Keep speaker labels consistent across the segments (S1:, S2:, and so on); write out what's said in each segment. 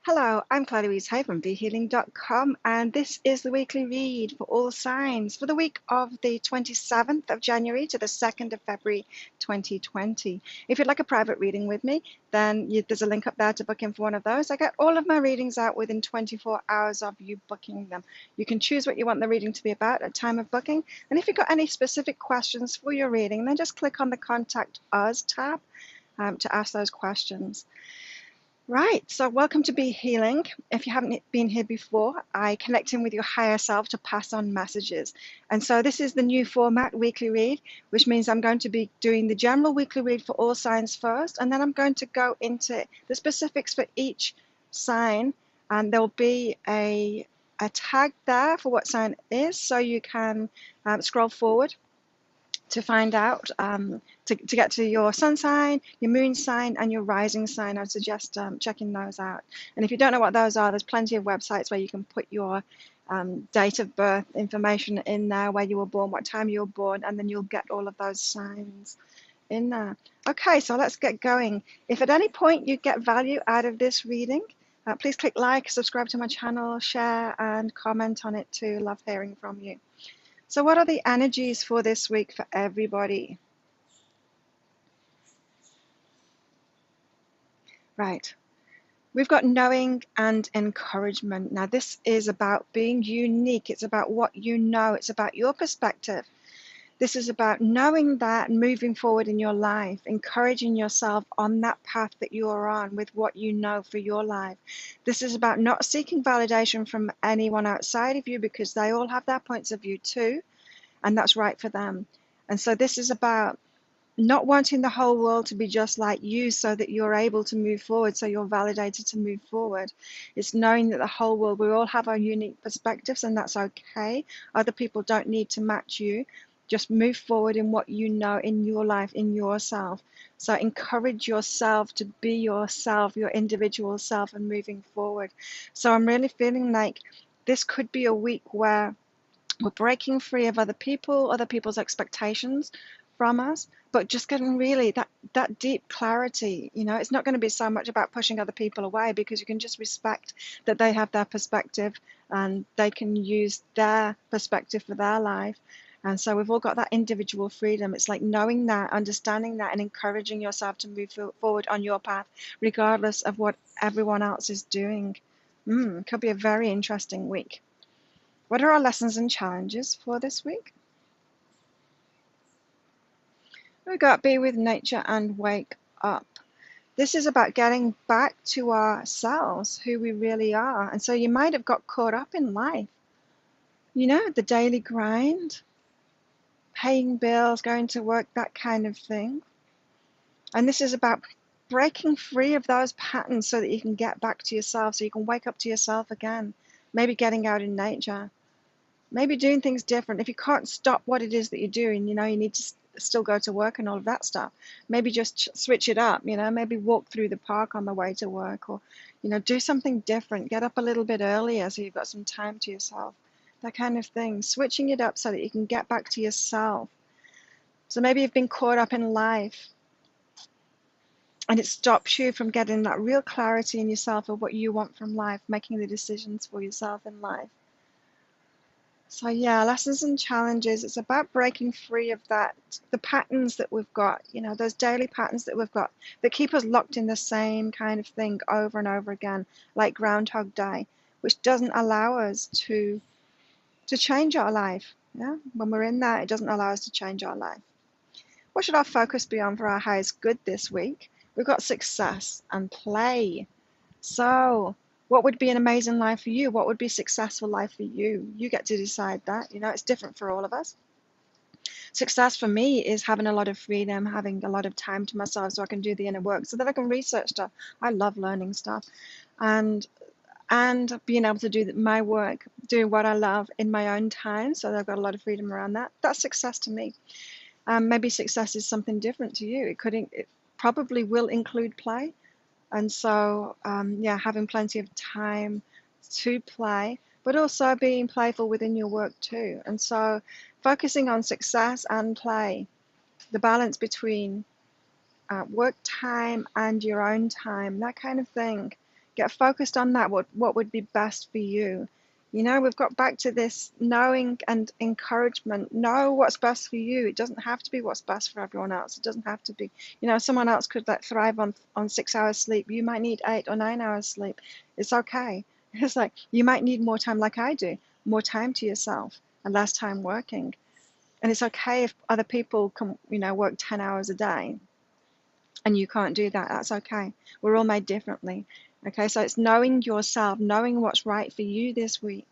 S1: Hello, I'm Claire Louise Hay from BeHealing.com, and this is the weekly read for all signs for the week of the 27th of January to the 2nd of February 2020. If you'd like a private reading with me, then there's a link up there to book in for one of those. I get all of my readings out within 24 hours of you booking them. You can choose what you want the reading to be about at time of booking, and if you've got any specific questions for your reading, then just click on the Contact Us tab to ask those questions. Right, so welcome to Be Healing. If you haven't been here before, I connect in with your higher self to pass on messages. And so this is the new format, weekly read, which means I'm going to be doing the general weekly read for all signs first, and then I'm going to go into the specifics for each sign, and there'll be a tag there for what sign it is, so you can scroll forward to find out, to get to your sun sign, your moon sign, and your rising sign. I'd suggest checking those out. And if you don't know what those are, there's plenty of websites where you can put your date of birth information in there, where you were born, what time you were born, and then you'll get all of those signs in there. Okay, so let's get going. If at any point you get value out of this reading, please click like, subscribe to my channel, share, and comment on it too. Love hearing from you. So what are the energies for this week for everybody? Right. We've got knowing and encouragement. Now, this is about being unique. It's about what you know. It's about your perspective. This is about knowing that and moving forward in your life, encouraging yourself on that path that you are on with what you know for your life. This is about not seeking validation from anyone outside of you, because they all have their points of view too, and that's right for them. And so this is about not wanting the whole world to be just like you so that you're able to move forward, so you're validated to move forward. It's knowing that the whole world, we all have our unique perspectives, and that's okay. Other people don't need to match you. Just move forward in what you know in your life, in yourself. So encourage yourself to be yourself, your individual self, and moving forward. So I'm really feeling like this could be a week where we're breaking free of other people's expectations from us, but just getting really that deep clarity. It's not going to be so much about pushing other people away, because you can just respect that they have their perspective and they can use their perspective for their life. And so we've all got that individual freedom. It's like knowing that, understanding that, and encouraging yourself to move forward on your path, regardless of what everyone else is doing. Could be a very interesting week. What are our lessons and challenges for this week? We've got be with nature and wake up. This is about getting back to ourselves, who we really are. And so you might have got caught up in life, the daily grind, paying bills, going to work, that kind of thing. And this is about breaking free of those patterns so that you can get back to yourself, so you can wake up to yourself again. Maybe getting out in nature. Maybe doing things different. If you can't stop what it is that you're doing, you need to still go to work and all of that stuff. Maybe just switch it up, maybe walk through the park on the way to work, or, do something different. Get up a little bit earlier so you've got some time to yourself, that kind of thing. Switching it up so that you can get back to yourself. So maybe you've been caught up in life and it stops you from getting that real clarity in yourself of what you want from life, making the decisions for yourself in life. So yeah, lessons and challenges. It's about breaking free of the patterns that we've got, those daily patterns that we've got that keep us locked in the same kind of thing over and over again, like Groundhog Day, which doesn't allow us to change our life. Yeah, when we're in that, it doesn't allow us to change our life. What should our focus be on for our highest good this week? We've got success and play. So what would be an amazing life for you? What would be a successful life for you? You get to decide that. It's different for all of us. Success for me is having a lot of freedom, having a lot of time to myself so I can do the inner work, so that I can research stuff. I love learning stuff. And being able to do my work, doing what I love in my own time, so that I've got a lot of freedom around that. That's success to me. Maybe success is something different to you. It probably will include play. And so, yeah, having plenty of time to play, but also being playful within your work too. And so focusing on success and play, the balance between work time and your own time, that kind of thing. Get focused on that, what would be best for you. You know, we've got back to this knowing and encouragement. Know what's best for you. It doesn't have to be what's best for everyone else. It doesn't have to be, you know, someone else could like thrive on 6 hours sleep. You might need 8 or 9 hours sleep. It's okay. It's like you might need more time like I do, more time to yourself and less time working. And it's okay if other people can, you know, work 10 hours a day and you can't do that. That's okay. We're all made differently. Okay, so it's knowing yourself, knowing what's right for you this week,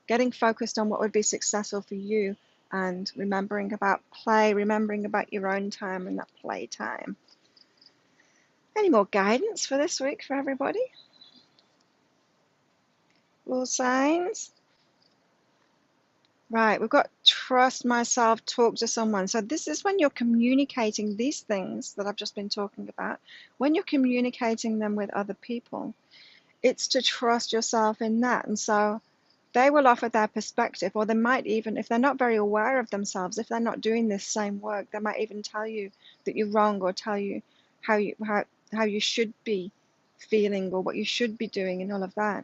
S1: getting focused on what would be successful for you, and remembering about play, remembering about your own time and that play time. Any more guidance for this week for everybody? Little signs? Right, we've got trust myself, talk to someone. So this is when you're communicating these things that I've just been talking about. When you're communicating them with other people, it's to trust yourself in that. And so they will offer their perspective, or they might even, if they're not very aware of themselves, if they're not doing this same work, they might even tell you that you're wrong, or tell you how you should be feeling, or what you should be doing, and all of that.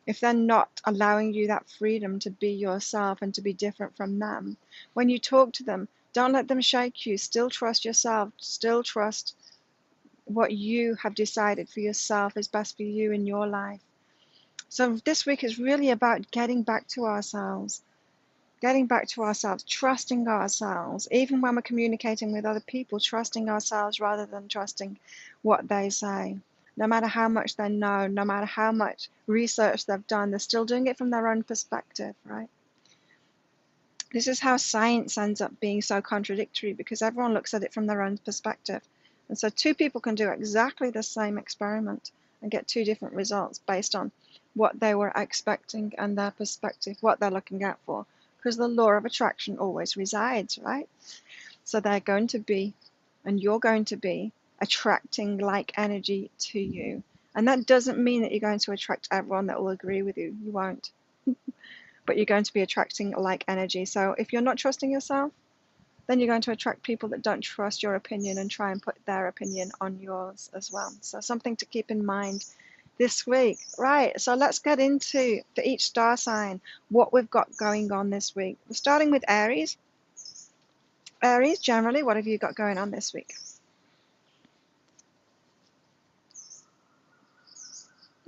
S1: If they're not allowing you that freedom to be yourself and to be different from them, when you talk to them, don't let them shake you. Still trust yourself. Still trust what you have decided for yourself is best for you in your life. So this week is really about getting back to ourselves, trusting ourselves, even when we're communicating with other people, trusting ourselves rather than trusting what they say. No matter how much they know, no matter how much research they've done, they're still doing it from their own perspective, right? This is how science ends up being so contradictory, because everyone looks at it from their own perspective. And so two people can do exactly the same experiment and get two different results based on what they were expecting and their perspective, what they're looking out for, because the law of attraction always resides, right? So they're going to be, and you're going to be, attracting like energy to you. And that doesn't mean that you're going to attract everyone that will agree with you. You won't. But you're going to be attracting like energy. So if you're not trusting yourself, then you're going to attract people that don't trust your opinion and try and put their opinion on yours as well. So something to keep in mind this week. Right, so let's get into, for each star sign, what we've got going on this week. We're starting with Aries. Aries, generally, what have you got going on this week?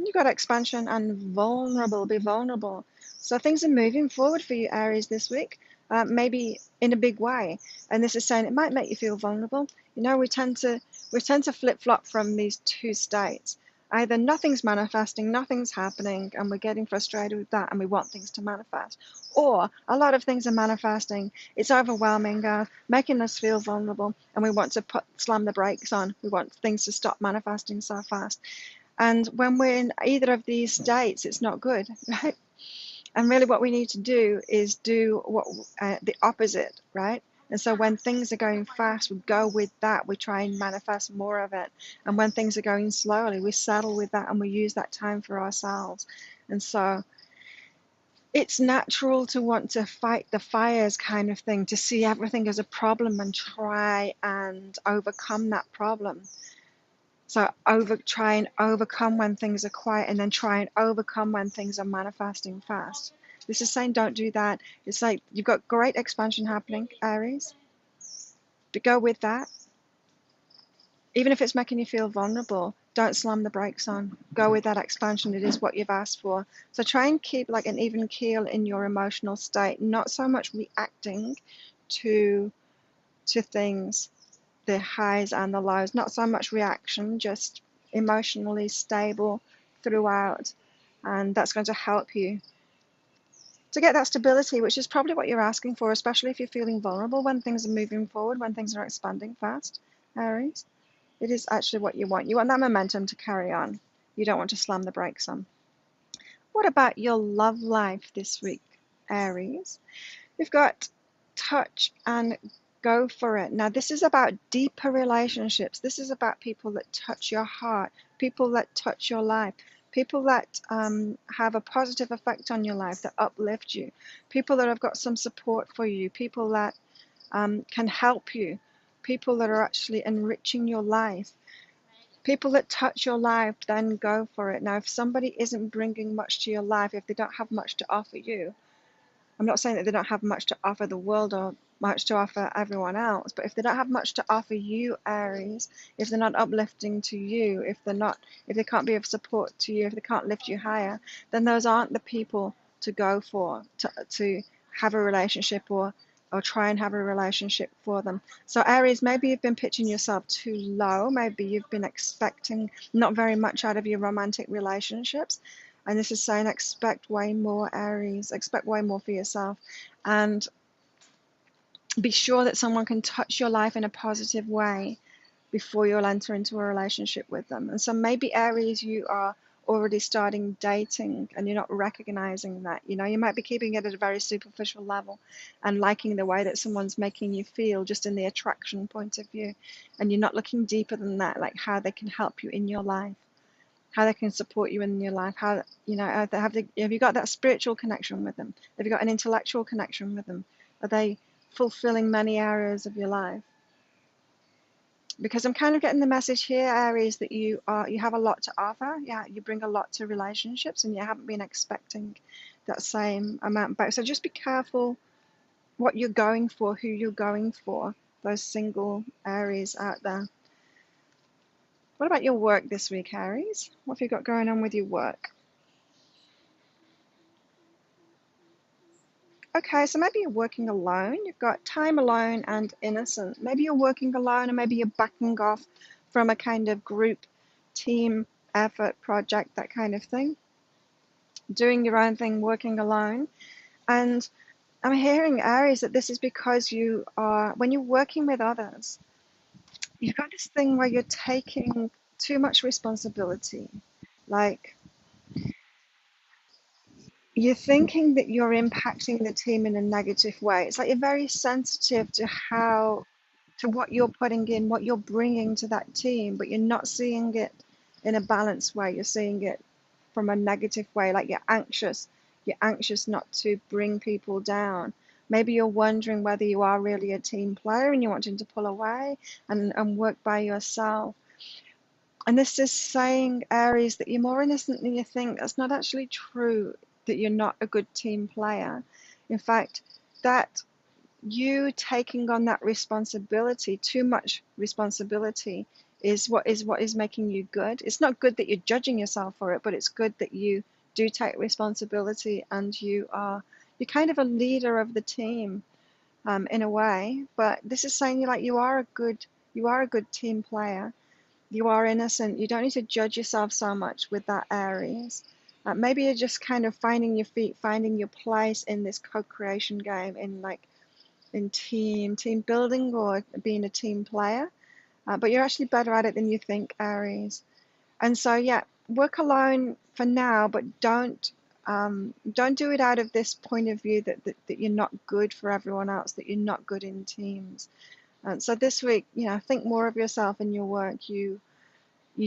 S1: You've got expansion and vulnerable, be vulnerable. So things are moving forward for you, Aries, this week, maybe in a big way. And this is saying it might make you feel vulnerable. You know, we tend to flip-flop from these two states. Either nothing's manifesting, nothing's happening, and we're getting frustrated with that, and we want things to manifest. Or a lot of things are manifesting, it's overwhelming us, making us feel vulnerable, and we want to slam the brakes on. We want things to stop manifesting so fast. And when we're in either of these states, it's not good, right? And really what we need to do is do what the opposite, right? And so when things are going fast, we go with that. We try and manifest more of it. And when things are going slowly, we settle with that and we use that time for ourselves. And so it's natural to want to fight the fires kind of thing, to see everything as a problem and try and overcome that problem. So try and overcome when things are quiet, and then try and overcome when things are manifesting fast. This is saying don't do that. It's like you've got great expansion happening, Aries, but go with that. Even if it's making you feel vulnerable, don't slam the brakes on. Go with that expansion. It is what you've asked for. So try and keep like an even keel in your emotional state, not so much reacting to things, the highs and the lows, not so much reaction, just emotionally stable throughout. And that's going to help you to get that stability, which is probably what you're asking for, especially if you're feeling vulnerable when things are moving forward, when things are expanding fast, Aries. It is actually what you want. You want that momentum to carry on. You don't want to slam the brakes on. What about your love life this week, Aries? We've got touch and go for it. Now, this is about deeper relationships. This is about people that touch your heart, people that touch your life, people that have a positive effect on your life, that uplift you, people that have got some support for you, people that can help you, people that are actually enriching your life. People that touch your life, then go for it. Now, if somebody isn't bringing much to your life, if they don't have much to offer you, I'm not saying that they don't have much to offer the world or much to offer everyone else, but if they don't have much to offer you, Aries, if they're not uplifting to you, if they can't be of support to you, if they can't lift you higher, then those aren't the people to go for, to have a relationship or try and have a relationship for them. So Aries, maybe you've been pitching yourself too low. Maybe you've been expecting not very much out of your romantic relationships. And this is saying expect way more, Aries, expect way more for yourself. And be sure that someone can touch your life in a positive way before you'll enter into a relationship with them. And so maybe Aries, you are already starting dating and you're not recognizing that. You might be keeping it at a very superficial level and liking the way that someone's making you feel just in the attraction point of view. And you're not looking deeper than that, like how they can help you in your life, how they can support you in your life, how, have you got that spiritual connection with them? Have you got an intellectual connection with them? Are they fulfilling many areas of your life? Because I'm kind of getting the message here, Aries, that you have a lot to offer. Yeah, you bring a lot to relationships, and you haven't been expecting that same amount back. So just be careful what you're going for, who you're going for. Those single Aries out there. What about your work this week, Aries? What have you got going on with your work? Okay, so maybe you're working alone. You've got time alone and innocent. Maybe you're working alone, and maybe you're backing off from a kind of group, team effort project, that kind of thing. Doing your own thing, working alone. And I'm hearing, Aries, that this is because when you're working with others, you've got this thing where you're taking too much responsibility. Like, you're thinking that you're impacting the team in a negative way. It's like you're very sensitive to what you're putting in, what you're bringing to that team, but you're not seeing it in a balanced way. You're seeing it from a negative way, like you're anxious. You're anxious not to bring people down. Maybe you're wondering whether you are really a team player and you're wanting to pull away and work by yourself. And this is saying, Aries, that you're more innocent than you think. That's not actually true, that you're not a good team player. In fact, that you taking on that responsibility, too much responsibility, is what is making you good. It's not good that you're judging yourself for it, but it's good that you do take responsibility and you're kind of a leader of the team, in a way. But this is saying you are a good team player. You are innocent. You don't need to judge yourself so much with that, Aries. Maybe you're just kind of finding your feet, finding your place in this co-creation game, in team building or being a team player. But you're actually better at it than you think, Aries. And so, yeah, work alone for now, but don't do it out of this point of view that you're not good for everyone else, that you're not good in teams. And so this week, think more of yourself in your work. You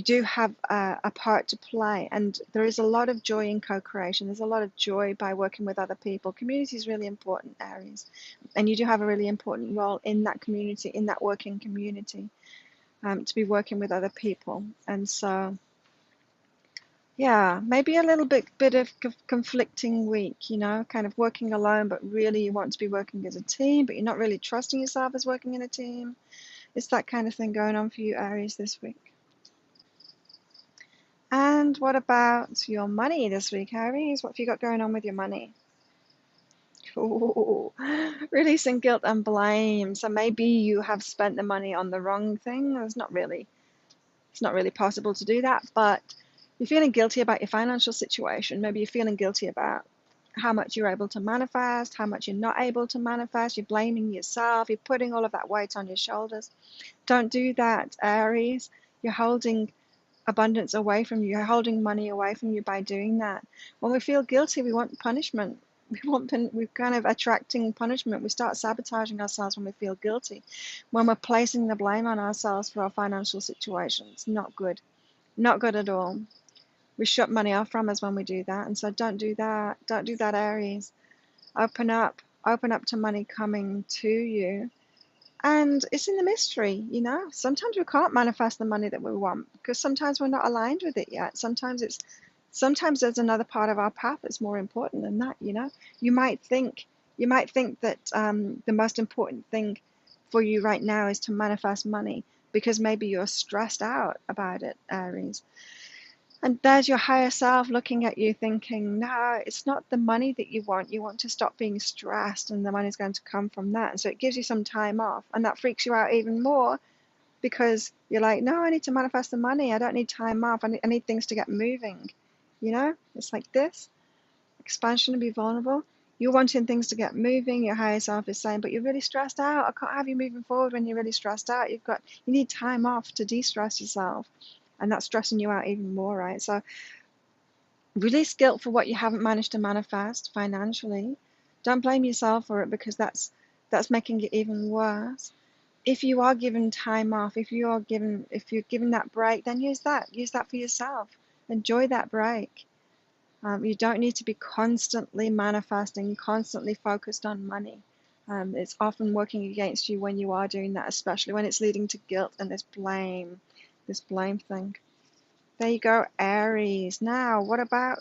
S1: do have a part to play, and there is a lot of joy in co-creation. There's a lot of joy by working with other people. Community is really important, Aries, and you do have a really important role in that community, in that working community, to be working with other people. And so, yeah, maybe a little bit of conflicting week, kind of working alone, but really you want to be working as a team, but you're not really trusting yourself as working in a team. It's that kind of thing going on for you, Aries, this week. And what about your money this week, Aries? What have you got going on with your money? Ooh, releasing guilt and blame. So maybe you have spent the money on the wrong thing. It's not really possible to do that, but you're feeling guilty about your financial situation. Maybe you're feeling guilty about how much you're able to manifest, how much you're not able to manifest. You're blaming yourself. You're putting all of that weight on your shoulders. Don't do that, Aries. You're holding abundance away from you. You're holding money away from you by doing that. When we feel guilty, we want punishment. We're kind of attracting punishment. We start sabotaging ourselves when we feel guilty. When we're placing the blame on ourselves for our financial situation, it's not good. Not good at all. We shut money off from us when we do that. And so don't do that. Don't do that, Aries. Open up to money coming to you, And it's in the mystery, you know. Sometimes we can't manifest the money that we want because sometimes we're not aligned with it yet. Sometimes there's another part of our path that's more important than that, you know. You might think that the most important thing for you right now is to manifest money because maybe you're stressed out about it, Aries. And there's your higher self looking at you thinking, no, it's not the money that you want. You want to stop being stressed and the money's going to come from that. And so it gives you some time off. And that freaks you out even more because you're like, no, I need to manifest the money. I don't need time off. I need things to get moving. You know, it's like this expansion to be vulnerable. You're wanting things to get moving. Your higher self is saying, but you're really stressed out. I can't have you moving forward when you're really stressed out. You need time off to de-stress yourself. And that's stressing you out even more, right? So release guilt for what you haven't managed to manifest financially. Don't blame yourself for it because that's making it even worse. If you are given time off, if you're given that break, then use that for yourself. Enjoy that break. You don't need to be constantly manifesting, constantly focused on money. It's often working against you when you are doing that, especially when it's leading to guilt and this blame thing. There you go, Aries. Now, what about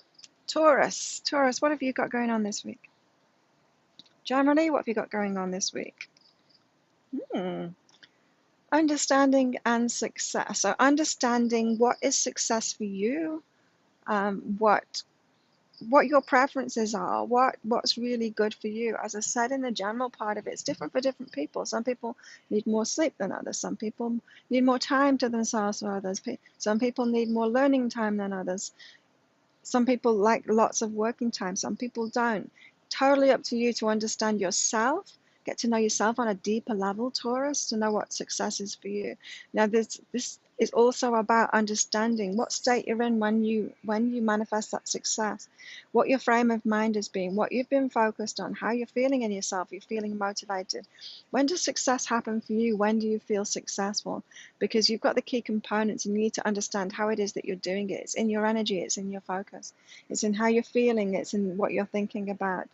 S1: Taurus? Taurus, what have you got going on this week? Generally, what have you got going on this week? Understanding and success. So understanding what is success for you, what your preferences are, what's really good for you. As I said in the general part of it, it's different for different people. Some people need more sleep than others. Some people need more time to themselves than others. Some people need more learning time than others. Some people like lots of working time. Some people don't. Totally up to you to understand yourself, get to know yourself on a deeper level, Taurus, to know what success is for you. Now, this is also about understanding what state you're in when you manifest that success, what your frame of mind has been, what you've been focused on, how you're feeling in yourself, you're feeling motivated. When does success happen for you? When do you feel successful? Because you've got the key components and you need to understand how it is that you're doing it. It's in your energy, it's in your focus, it's in how you're feeling, it's in what you're thinking about.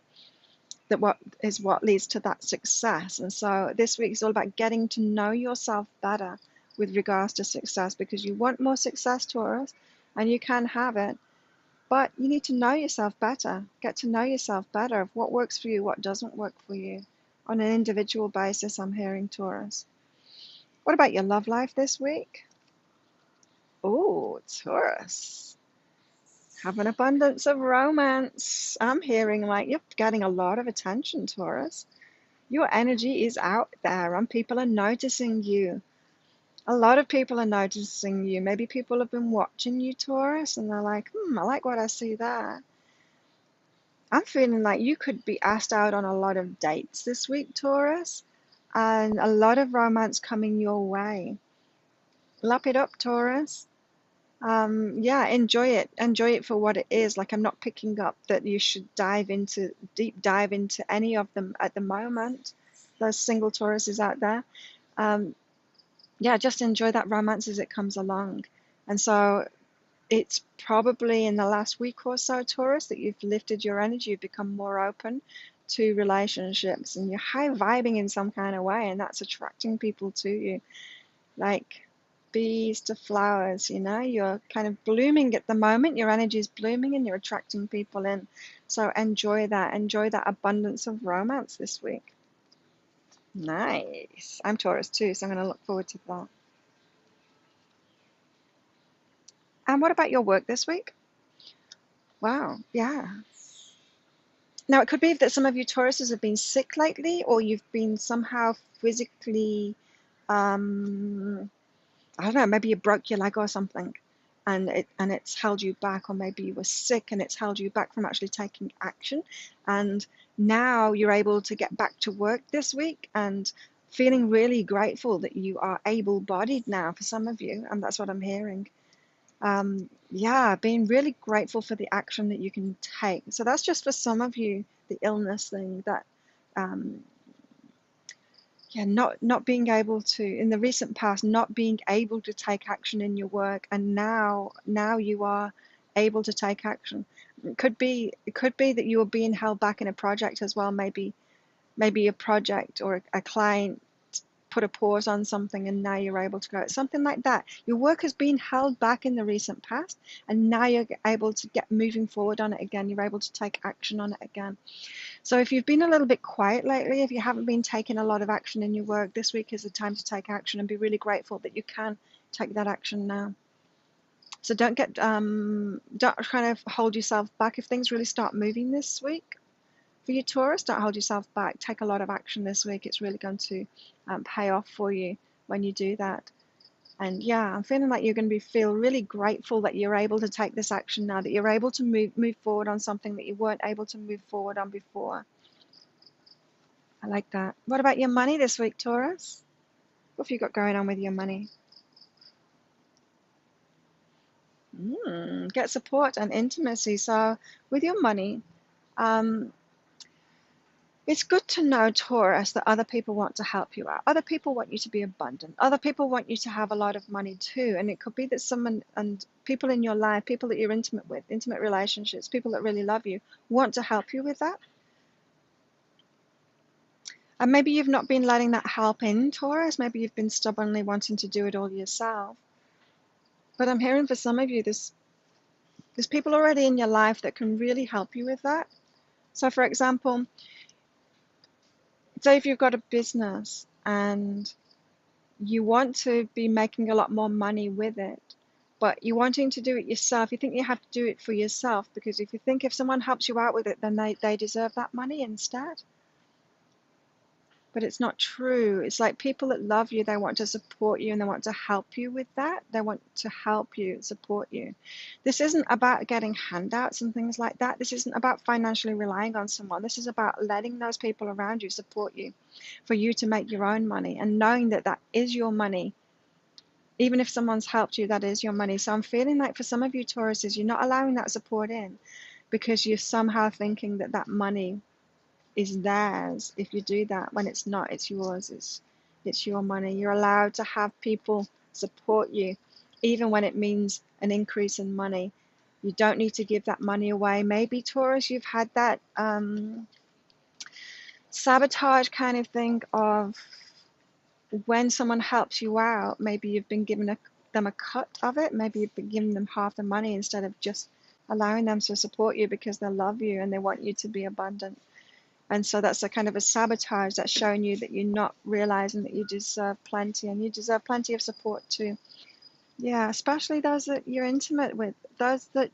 S1: What leads to that success. And so this week is all about getting to know yourself better with regards to success, because you want more success, Taurus, and you can have it, but you need to know yourself better, get to know yourself better of what works for you, what doesn't work for you on an individual basis. I'm hearing, Taurus. What about your love life this week? Oh, Taurus. Have an abundance of romance. I'm hearing like you're getting a lot of attention, Taurus. Your energy is out there and people are noticing you. A lot of people are noticing you. Maybe people have been watching you, Taurus, and they're like, I like what I see there. I'm feeling like you could be asked out on a lot of dates this week, Taurus, and a lot of romance coming your way. Lap it up, Taurus. Yeah, enjoy it. Enjoy it for what it is. Like, I'm not picking up that you should deep dive into any of them at the moment. Those single Tauruses out there. Yeah, just enjoy that romance as it comes along. And so it's probably in the last week or so, Taurus, that you've lifted your energy, you've become more open to relationships, and you're high vibing in some kind of way, and that's attracting people to you. Like bees to flowers, you know, you're kind of blooming at the moment, your energy is blooming and you're attracting people in. So enjoy that abundance of romance this week. Nice. I'm Taurus too, so I'm going to look forward to that. And what about your work this week? Wow, yeah. Now, it could be that some of you Tauruses have been sick lately, or you've been somehow physically, I don't know, maybe you broke your leg or something, and it's held you back, or maybe you were sick and it's held you back from actually taking action. And now you're able to get back to work this week and feeling really grateful that you are able-bodied now for some of you, and that's what I'm hearing. Yeah, being really grateful for the action that you can take. So that's just for some of you, the illness thing, that um, yeah, not being able to, in the recent past, not being able to take action in your work, and now you are able to take action. It could be that you are being held back in a project as well. Maybe a project or a client put a pause on something and now you're able to go. It's something like that. Your work has been held back in the recent past and now you're able to get moving forward on it again. You're able to take action on it again. So if you've been a little bit quiet lately, if you haven't been taking a lot of action in your work, this week is the time to take action and be really grateful that you can take that action now. So don't kind of hold yourself back. If things really start moving this week for you, Taurus, don't hold yourself back. Take a lot of action this week. It's really going to pay off for you when you do that. And yeah, I'm feeling like you're going to feel really grateful that you're able to take this action now, that you're able to move forward on something that you weren't able to move forward on before. I like that. What about your money this week, Taurus? What have you got going on with your money? Get support and intimacy. So with your money, it's good to know, Taurus, that other people want to help you out. Other people want you to be abundant. Other people want you to have a lot of money too. And it could be that someone and people in your life, people that you're intimate with, intimate relationships, people that really love you, want to help you with that. And maybe you've not been letting that help in, Taurus. Maybe you've been stubbornly wanting to do it all yourself. But I'm hearing for some of you, there's people already in your life that can really help you with that. So for example, say if you've got a business and you want to be making a lot more money with it, but you're wanting to do it yourself, you think you have to do it for yourself, because if you think if someone helps you out with it, then they deserve that money instead. But it's not true. It's like people that love you, they want to support you and they want to help you with that. They want to help you, support you. This isn't about getting handouts and things like that. This isn't about financially relying on someone. This is about letting those people around you support you for you to make your own money and knowing that that is your money. Even if someone's helped you, that is your money. So I'm feeling like for some of you Tauruses, you're not allowing that support in because you're somehow thinking that that money is theirs. If you do that, when it's not, it's yours. It's your money. You're allowed to have people support you, even when it means an increase in money. You don't need to give that money away. Maybe Taurus, you've had that sabotage kind of thing of when someone helps you out, maybe you've been giving them a cut of it. Maybe you've been giving them half the money instead of just allowing them to support you because they love you and they want you to be abundant. And so that's a kind of a sabotage that's showing you that you're not realizing that you deserve plenty, and you deserve plenty of support too. Yeah, especially those that you're intimate with, those that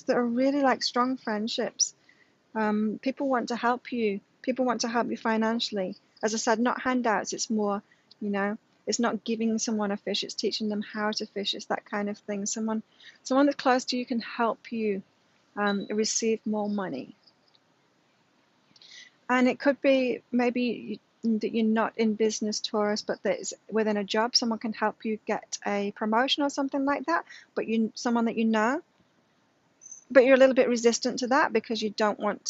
S1: are really like strong friendships. People want to help you. People want to help you financially. As I said, not handouts. It's more, it's not giving someone a fish. It's teaching them how to fish. It's that kind of thing. Someone that's close to you can help you receive more money. And it could be maybe that you're not in business, Taurus, but that is within a job, someone can help you get a promotion or something like that, but someone that you know, but you're a little bit resistant to that because you don't want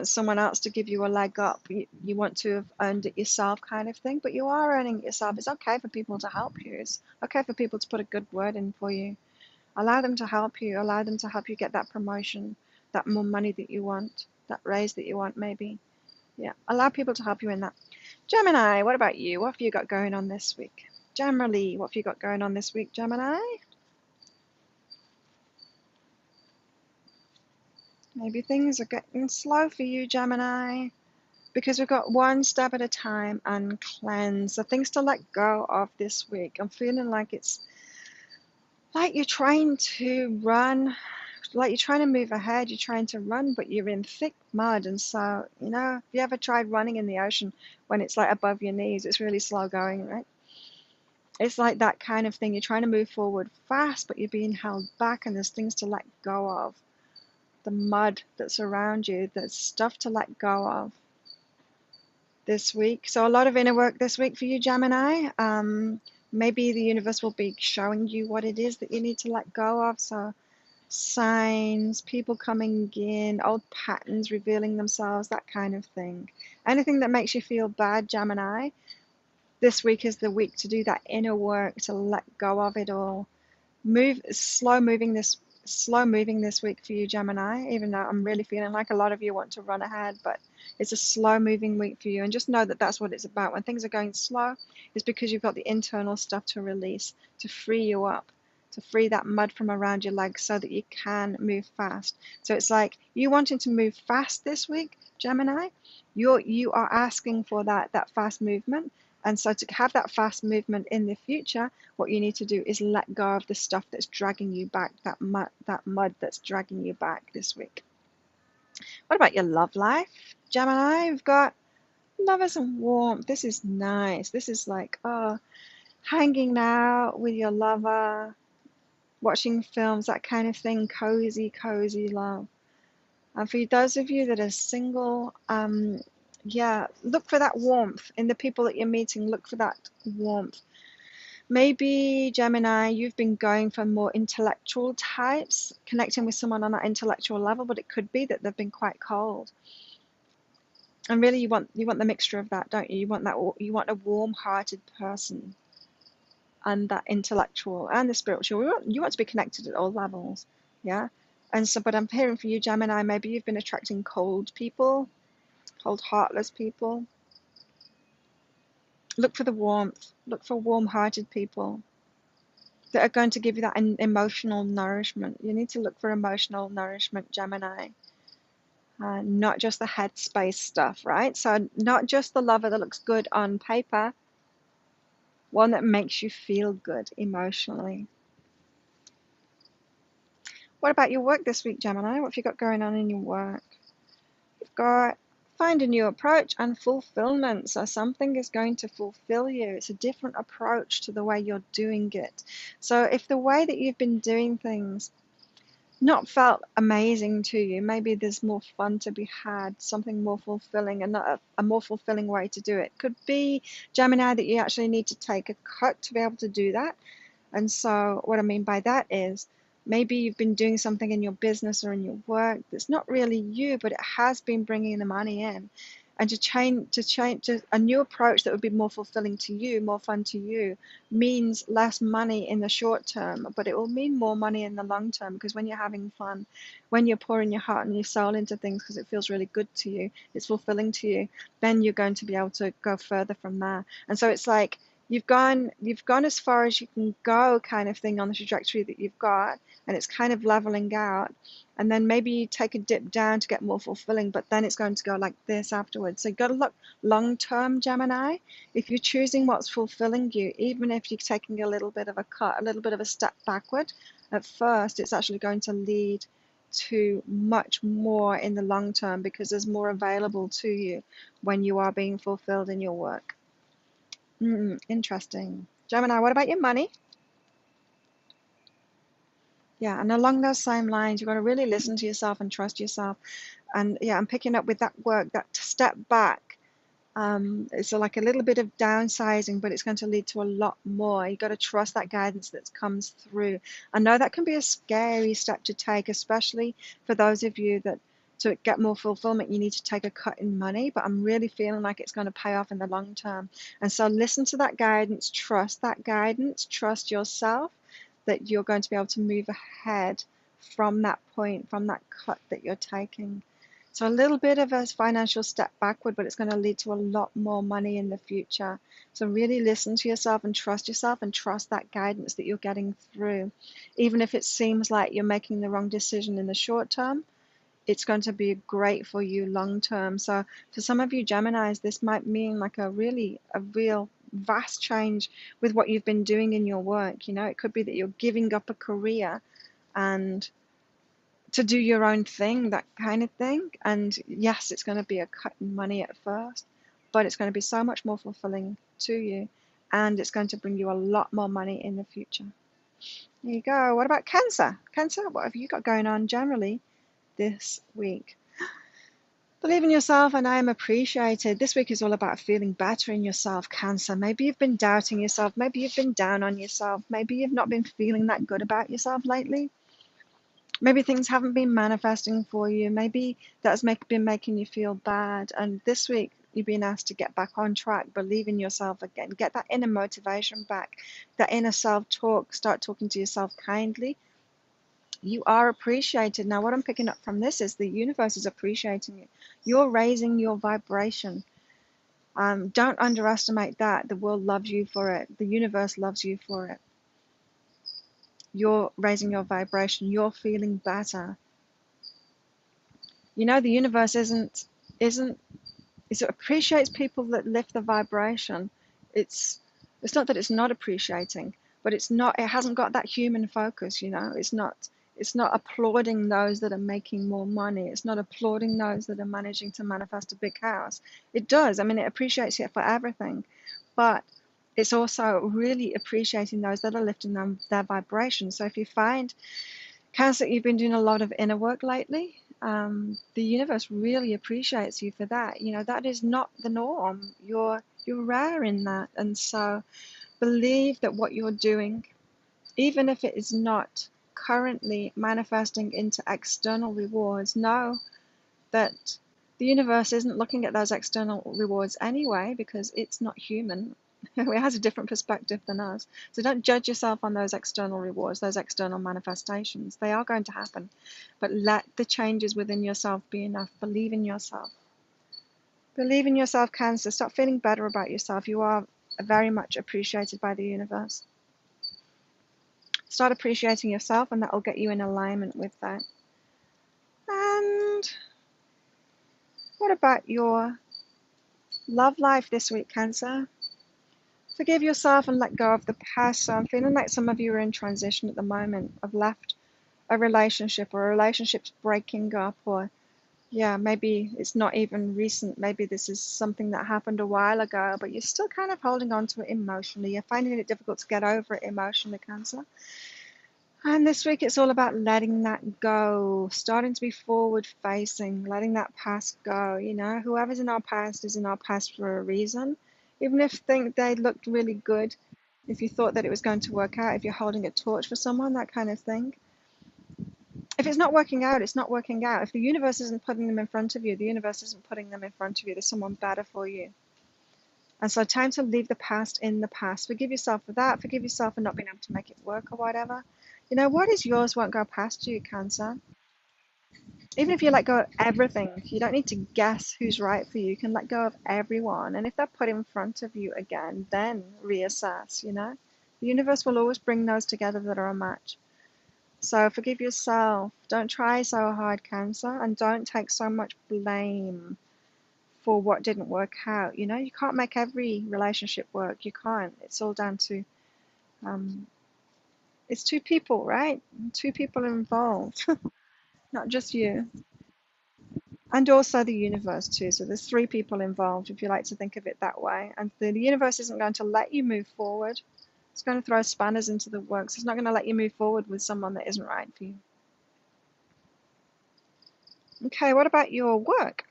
S1: someone else to give you a leg up. You want to have earned it yourself kind of thing, but you are earning it yourself. It's okay for people to help you. It's okay for people to put a good word in for you. Allow them to help you. Allow them to help you get that promotion, that more money that you want, that raise that you want maybe. Yeah, allow people to help you in that. Gemini, what about you? What have you got going on this week? Generally, what have you got going on this week, Gemini? Maybe things are getting slow for you, Gemini, because we've got one step at a time and cleanse. So things to let go of this week. I'm feeling like it's like you're trying to run, like you're trying to move ahead, you're trying to run, but you're in thick mud. And so, if you ever tried running in the ocean when it's like above your knees, it's really slow going, right? It's like that kind of thing. You're trying to move forward fast, but you're being held back, and there's things to let go of. The mud that's around you, there's stuff to let go of this week. So a lot of inner work this week for you, Gemini. Maybe the universe will be showing you what it is that you need to let go of. So signs, people coming in, old patterns revealing themselves, that kind of thing. Anything that makes you feel bad, Gemini, this week is the week to do that inner work, to let go of it all. Slow moving this slow moving this week for you, Gemini, even though I'm really feeling like a lot of you want to run ahead, but it's a slow moving week for you. And just know that that's what it's about. When things are going slow, it's because you've got the internal stuff to release, to free you up, to free that mud from around your legs so that you can move fast. So it's like you wanting to move fast this week, Gemini, you are asking for that fast movement. And so to have that fast movement in the future, what you need to do is let go of the stuff that's dragging you back, that mud that's dragging you back this week. What about your love life, Gemini? We've got lovers and warmth. This is nice. This is like, oh, hanging out with your lover, watching films, that kind of thing. Cozy, cozy love. And for those of you that are single, yeah, look for that warmth in the people that you're meeting. Look for that warmth. Maybe, Gemini, you've been going for more intellectual types, connecting with someone on that intellectual level, but it could be that they've been quite cold. And really, you want the mixture of that, don't you? You want a warm-hearted person, and that intellectual and the spiritual. You want to be connected at all levels, yeah. And so, but I'm hearing for you, Gemini, maybe you've been attracting cold people, cold, heartless people. Look for the warmth. Look for warm-hearted people that are going to give you that emotional nourishment. You need to look for emotional nourishment, Gemini. Not just the headspace stuff, right? So not just the lover that looks good on paper, one that makes you feel good emotionally. What about your work this week, Gemini? What have you got going on in your work? You've got find a new approach and fulfillment. So something is going to fulfill you. It's a different approach to the way you're doing it. So if the way that you've been doing things not felt amazing to you, maybe there's more fun to be had, something more fulfilling, and a more fulfilling way to do it. Could be, Gemini, that you actually need to take a cut to be able to do that. And so what I mean by that is maybe you've been doing something in your business or in your work that's not really you, but it has been bringing the money in. And to change to a new approach that would be more fulfilling to you, more fun to you, means less money in the short term, but it will mean more money in the long term, because when you're having fun, when you're pouring your heart and your soul into things because it feels really good to you, it's fulfilling to you, then you're going to be able to go further from there. And so it's like you've gone as far as you can go, kind of thing, on the trajectory that you've got, and it's kind of leveling out. And then maybe you take a dip down to get more fulfilling, but then it's going to go like this afterwards. So you've got to look long term, Gemini. If you're choosing what's fulfilling you, even if you're taking a little bit of a cut, a little bit of a step backward at first, it's actually going to lead to much more in the long term, because there's more available to you when you are being fulfilled in your work. Interesting. Gemini, what about your money? Yeah, and along those same lines, you've got to really listen to yourself and trust yourself. And yeah, I'm picking up with that work, that step back. It's like a little bit of downsizing, but it's going to lead to a lot more. You've got to trust that guidance that comes through. I know that can be a scary step to take, especially for those of you that to get more fulfillment, you need to take a cut in money, but I'm really feeling like it's going to pay off in the long term. And so listen to that guidance, trust yourself that you're going to be able to move ahead from that point, from that cut that you're taking. So a little bit of a financial step backward, but it's going to lead to a lot more money in the future. So really listen to yourself and trust that guidance that you're getting through. Even if it seems like you're making the wrong decision in the short term, it's going to be great for you long term. So for some of you Geminis, this might mean like a real vast change with what you've been doing in your work. You know, it could be that you're giving up a career and to do your own thing, that kind of thing. And yes, it's going to be a cut in money at first, but it's going to be so much more fulfilling to you, and it's going to bring you a lot more money in the future. There you go. What about Cancer? Cancer, what have you got going on generally this week? Believe in yourself and I am appreciated. This week is all about feeling better in yourself, Cancer. Maybe you've been doubting yourself. Maybe you've been down on yourself. Maybe you've not been feeling that good about yourself lately. Maybe things haven't been manifesting for you. Maybe that's been making you feel bad. And this week, you've been asked to get back on track, believe in yourself again, get that inner motivation back, that inner self-talk, start talking to yourself kindly. You are appreciated. Now, what I'm picking up from this is the universe is appreciating you. You're raising your vibration. Don't underestimate that. The world loves you for it. The universe loves you for it. You're raising your vibration. You're feeling better. You know, the universe isn't it appreciates people that lift the vibration. It's not that it's not appreciating, but it hasn't got that human focus, you know. It's not applauding those that are making more money. It's not applauding those that are managing to manifest a big house. It does. I mean, it appreciates it for everything, but it's also really appreciating those that are lifting their vibration. So if you find, Cancer, you've been doing a lot of inner work lately. The universe really appreciates you for that. You know, that is not the norm. You're rare in that. And so believe that what you're doing, even if it is not currently manifesting into external rewards, know that the universe isn't looking at those external rewards anyway, because it's not human. It has a different perspective than us. So don't judge yourself on those external rewards, those external manifestations. They are going to happen. But let the changes within yourself be enough. Believe in yourself. Believe in yourself, Cancer. Stop feeling better about yourself. You are very much appreciated by the universe. Start appreciating yourself, and that will get you in alignment with that. And what about your love life this week, Cancer? Forgive yourself and let go of the past. So I'm feeling like some of you are in transition at the moment. I've left a relationship, or a relationship's breaking up, or yeah, maybe it's not even recent. Maybe this is something that happened a while ago, but you're still kind of holding on to it emotionally. You're finding it difficult to get over it emotionally, Cancer. And this week it's all about letting that go, starting to be forward facing, letting that past go. You know, whoever's in our past is in our past for a reason. Even if they looked really good, if you thought that it was going to work out, if you're holding a torch for someone, that kind of thing. If it's not working out, it's not working out. If the universe isn't putting them in front of you, the universe isn't putting them in front of you. There's someone better for you. And so time to leave the past in the past. Forgive yourself for that. Forgive yourself for not being able to make it work or whatever. You know, what is yours won't go past you, Cancer. Even if you let go of everything, you don't need to guess who's right for you. You can let go of everyone. And if they're put in front of you again, then reassess, you know. The universe will always bring those together that are a match. So forgive yourself. Don't try so hard, Cancer. And don't take so much blame for what didn't work out. You know, you can't make every relationship work. You can't. It's all down to, it's two people, right? Two people involved, not just you. And also the universe too. So there's three people involved, if you like to think of it that way. And the universe isn't going to let you move forward. It's going to throw spanners into the works. It's not going to let you move forward with someone that isn't right for you. Okay, what about your work?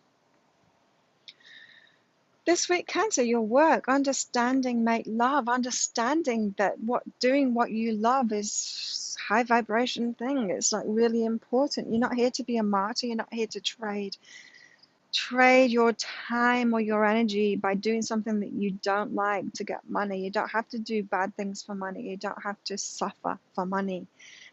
S1: This week, Cancer, your work, understanding, make love, understanding that doing what you love is high vibration thing. It's like really important. You're not here to be a martyr. You're not here to trade your time or your energy by doing something that you don't like to get money. You don't have to do bad things for money. You don't have to suffer for money.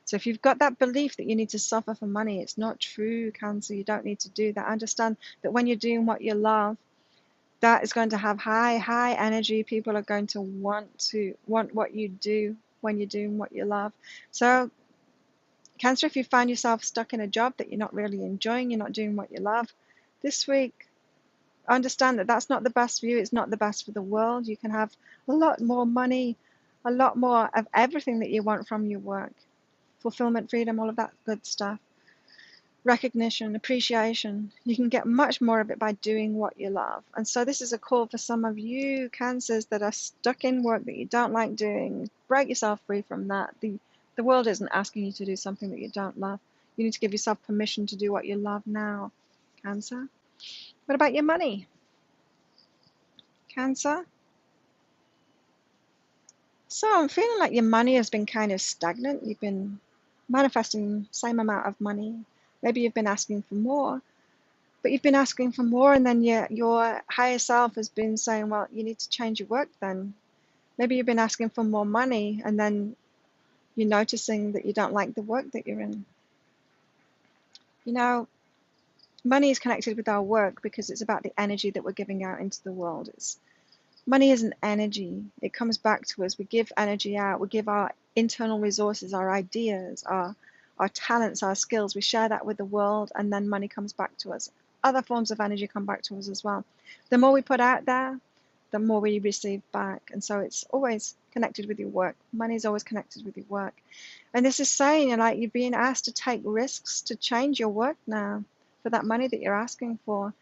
S1: So if you've got that belief that you need to suffer for money, it's not true, Cancer. You don't need to do that. Understand that when you're doing what you love, that is going to have high energy. People are going to want what you do when you're doing what you love. So Cancer, if you find yourself stuck in a job that you're not really enjoying, you're not doing what you love, this week, understand that that's not the best for you. It's not the best for the world. You can have a lot more money, a lot more of everything that you want from your work. Fulfillment, freedom, all of that good stuff. Recognition, appreciation. You can get much more of it by doing what you love. And so this is a call for some of you Cancers that are stuck in work that you don't like doing. Break yourself free from that. The world isn't asking you to do something that you don't love. You need to give yourself permission to do what you love now, Cancer. What about your money, Cancer? So I'm feeling like your money has been kind of stagnant. You've been manifesting the same amount of money. Maybe you've been asking for more, but you've been asking for more, and then your higher self has been saying, well, you need to change your work then. Maybe you've been asking for more money, and then you're noticing that you don't like the work that you're in. You know, money is connected with our work because it's about the energy that we're giving out into the world. Money is an energy. It comes back to us. We give energy out. We give our internal resources, our ideas, our talents, our skills. We share that with the world, and then money comes back to us. Other forms of energy come back to us as well. The more we put out there, the more we receive back. And so it's always connected with your work. Money is always connected with your work. And this is saying, like, you're being asked to take risks to change your work now for that money that you're asking for.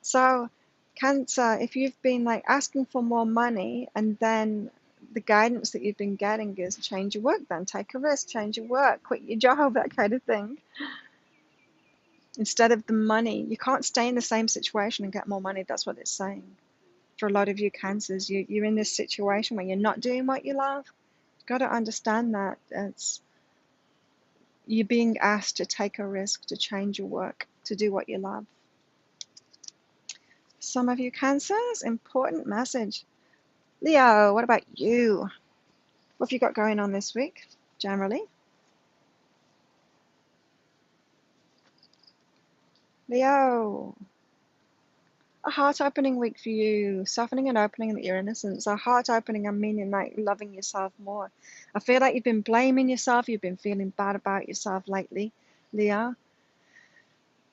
S1: So Cancer, if you've been like asking for more money and then the guidance that you've been getting is change your work, then take a risk, change your work, quit your job, that kind of thing. Instead of the money, you can't stay in the same situation and get more money. That's what it's saying. For a lot of you Cancers, you're in this situation where you're not doing what you love. You've got to understand that you're being asked to take a risk, to change your work, to do what you love. Some of you Cancers, important message. Leo, what about you? What have you got going on this week, generally? Leo, a heart-opening week for you, softening and opening your innocence. A heart-opening, I mean, like loving yourself more. I feel like you've been blaming yourself, you've been feeling bad about yourself lately, Leo.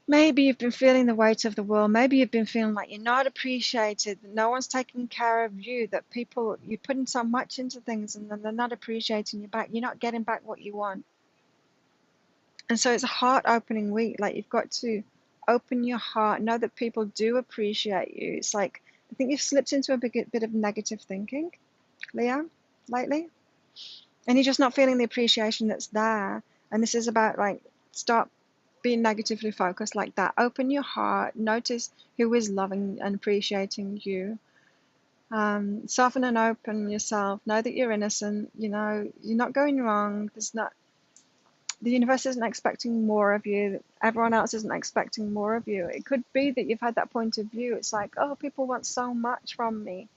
S1: Maybe you've been feeling the weight of the world. Maybe you've been feeling like you're not appreciated, that no one's taking care of you, that people, you're putting so much into things and then they're not appreciating you back. You're not getting back what you want. And so it's a heart-opening week. Like, you've got to open your heart, know that people do appreciate you. It's like, I think you've slipped into a bit of negative thinking, Leo, lately. And you're just not feeling the appreciation that's there. And this is about, like, stop being negatively focused like that. Open your heart, notice who is loving and appreciating you. Soften and open yourself. Know that you're innocent. You know, you're not going wrong. The universe isn't expecting more of you. Everyone else isn't expecting more of you. It could be that you've had that point of view. It's like, oh, people want so much from me.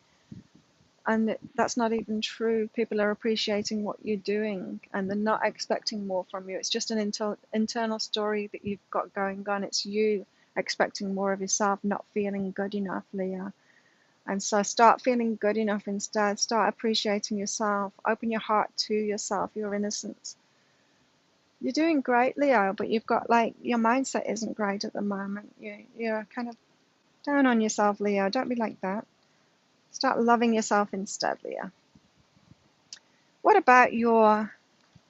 S1: And that's not even true. People are appreciating what you're doing and they're not expecting more from you. It's just an internal story that you've got going on. It's you expecting more of yourself, not feeling good enough, Leah. And so start feeling good enough instead. Start appreciating yourself. Open your heart to yourself, your innocence. You're doing great, Leo, but you've got, like, your mindset isn't great at the moment. You're kind of down on yourself, Leo. Don't be like that. Start loving yourself instead, Leo. What about your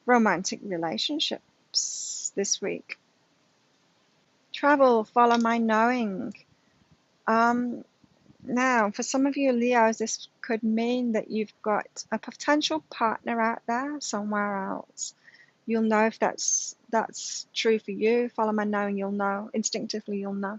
S1: romantic relationships this week? Travel, follow my knowing. Now, for some of you Leos, this could mean that you've got a potential partner out there somewhere else. You'll know if that's true for you. Follow my knowing, you'll know. Instinctively, you'll know.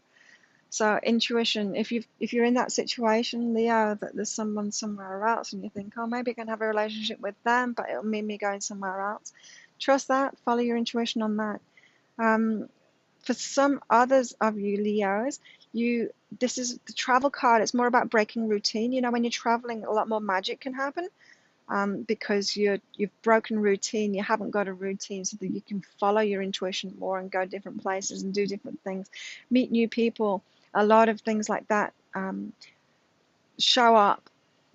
S1: So intuition, if you're in that situation, Leo, that there's someone somewhere else and you think, oh, maybe I can have a relationship with them, but it'll mean me going somewhere else. Trust that, follow your intuition on that. For some others of you Leos, this is the travel card. It's more about breaking routine. You know, when you're traveling, a lot more magic can happen. Because you've broken routine, you haven't got a routine, so that you can follow your intuition more and go different places and do different things, meet new people. A lot of things like that show up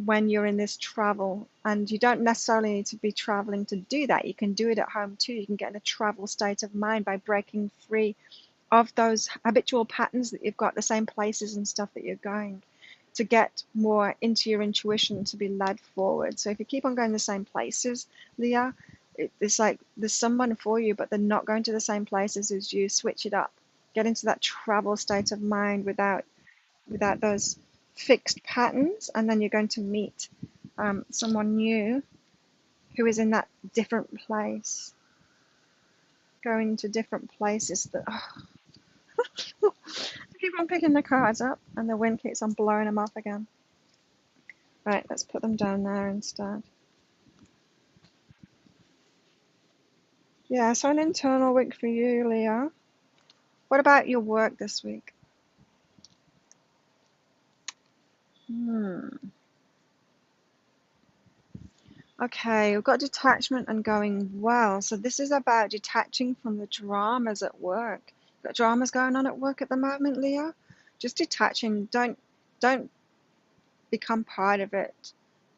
S1: when you're in this travel, and you don't necessarily need to be traveling to do that. You can do it at home too. You can get in a travel state of mind by breaking free of those habitual patterns that you've got, the same places and stuff that you're going, to get more into your intuition, to be led forward. So if you keep on going the same places, Leah, it's like there's someone for you, but they're not going to the same places as you. Switch it up. Get into that travel state of mind without those fixed patterns, and then you're going to meet someone new who is in that different place. Going to different places that... I keep on picking the cards up and the wind keeps on blowing them off again. Right, let's put them down there instead. Yeah, so an internal week for you, Leo. What about your work this week? Okay, we've got detachment and going well. So this is about detaching from the dramas at work. You've Got dramas going on at work at the moment, Leo? Just detaching. Don't become part of it.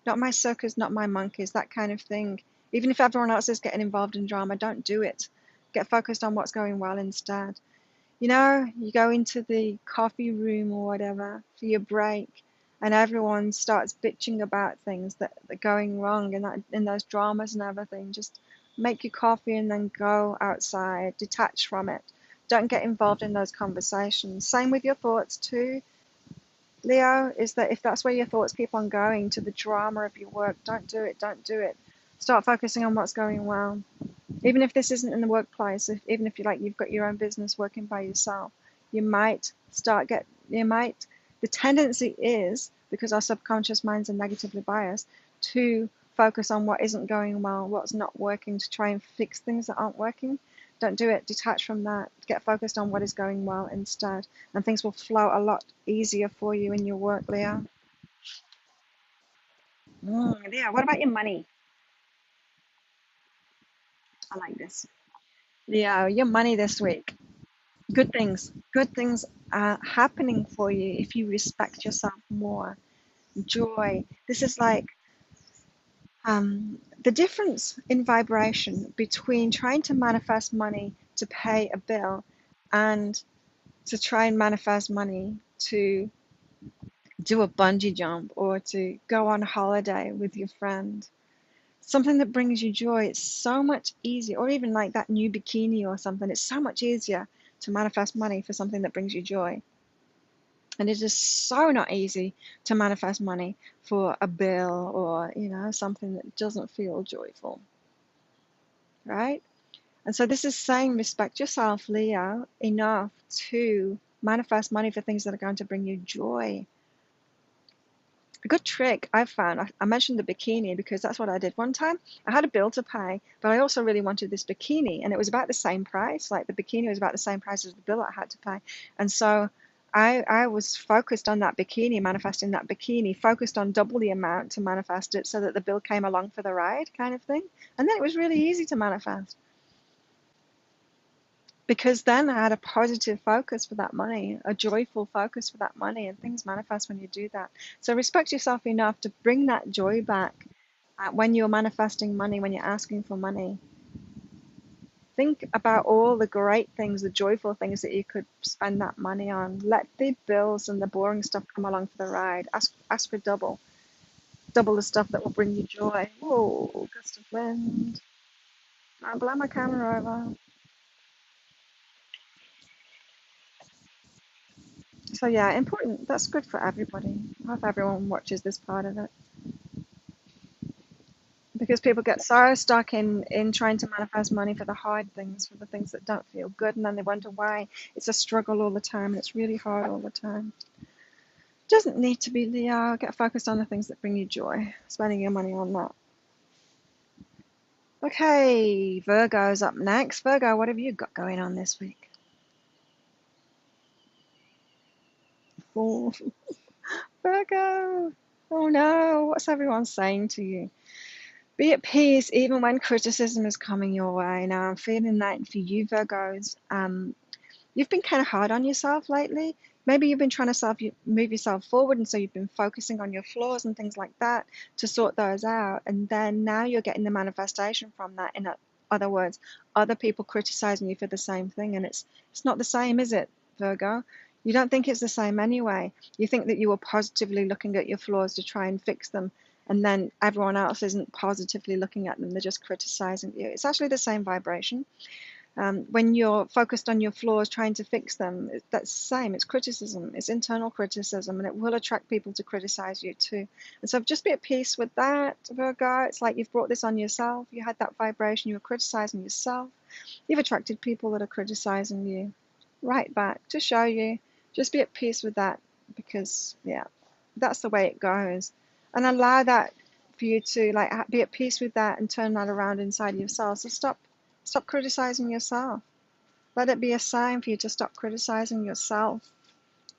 S1: Not my circus, not my monkeys, that kind of thing. Even if everyone else is getting involved in drama, don't do it. Get focused on what's going well instead. You know, you go into the coffee room or whatever for your break, and everyone starts bitching about things that are going wrong in those dramas and everything. Just make your coffee and then go outside, detach from it. Don't get involved in those conversations. Same with your thoughts too, Leo, is that if that's where your thoughts keep on going to the drama of your work, don't do it, don't do it. Start focusing on what's going well. Even if this isn't in the workplace, even if you've got your own business working by yourself, you might the tendency is, because our subconscious minds are negatively biased, to focus on what isn't going well, what's not working, to try and fix things that aren't working. Don't do it. Detach from that. Get focused on what is going well instead, and things will flow a lot easier for you in your work, Leo. Leo, what about your money? I like this. Leo, your money this week. Good things are happening for you if you respect yourself more. Joy. This is like the difference in vibration between trying to manifest money to pay a bill and to try and manifest money to do a bungee jump or to go on holiday with your friend. Something that brings you joy, it's so much easier, or even like that new bikini or something, it's so much easier to manifest money for something that brings you joy. And it is so not easy to manifest money for a bill or, something that doesn't feel joyful, right? And so this is saying respect yourself, Leo, enough to manifest money for things that are going to bring you joy. A good trick I've found, I mentioned the bikini because that's what I did one time. I had a bill to pay, but I also really wanted this bikini, and it was about the same price. Like the bikini was about the same price as the bill I had to pay. And so I was focused on that bikini, manifesting that bikini, focused on double the amount to manifest it so that the bill came along for the ride kind of thing. And then it was really easy to manifest because then I had a positive focus for that money, a joyful focus for that money, and things manifest when you do that. So respect yourself enough to bring that joy back when you're manifesting money, when you're asking for money. Think about all the great things, the joyful things that you could spend that money on. Let the bills and the boring stuff come along for the ride. Ask for double the stuff that will bring you joy. Whoa, gust of wind. I'll blow my camera over. So yeah, important. That's good for everybody. I hope everyone watches this part of it because people get so stuck in trying to manifest money for the hard things, for the things that don't feel good, and then they wonder why it's a struggle all the time and it's really hard all the time. Doesn't need to be, Leo. Get focused on the things that bring you joy. Spending your money on that. Okay, Virgo's up next. Virgo, what have you got going on this week? Oh, Virgo. Oh no, what's everyone saying to you? Be at peace even when criticism is coming your way. Now, I'm feeling that for you, Virgos. You've been kind of hard on yourself lately. Maybe you've been trying to move yourself forward, and so you've been focusing on your flaws and things like that to sort those out. And then now you're getting the manifestation from that. In other words, other people criticizing you for the same thing, and it's not the same, is it, Virgo? You don't think it's the same anyway. You think that you were positively looking at your flaws to try and fix them, and then everyone else isn't positively looking at them, they're just criticizing you. It's actually the same vibration. When you're focused on your flaws, trying to fix them, that's the same. It's criticism, it's internal criticism, and it will attract people to criticize you too. And so just be at peace with that, Virgo. It's like you've brought this on yourself. You had that vibration, you were criticizing yourself. You've attracted people that are criticizing you right back to show you. Just be at peace with that because, yeah, that's the way it goes. And allow that for you to be at peace with that and turn that around inside yourself. So stop criticizing yourself. Let it be a sign for you to stop criticizing yourself.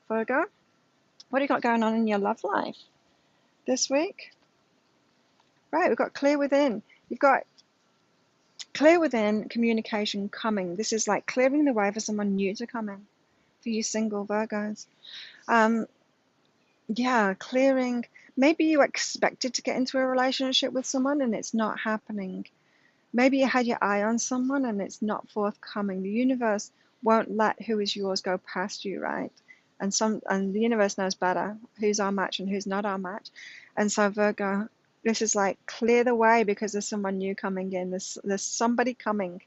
S1: Virgo, what do you got going on in your love life this week? Right, we've got clear within. You've got Clear within, communication coming. This is like clearing the way for someone new to come in. For you single Virgos. Um, yeah, clearing. Maybe you expected to get into a relationship with someone and it's not happening. Maybe you had your eye on someone and it's not forthcoming. The universe won't let who is yours go past you, right? And the universe knows better who's our match and who's not our match. And so Virgo, this is like clear the way because there's someone new coming in. There's somebody coming.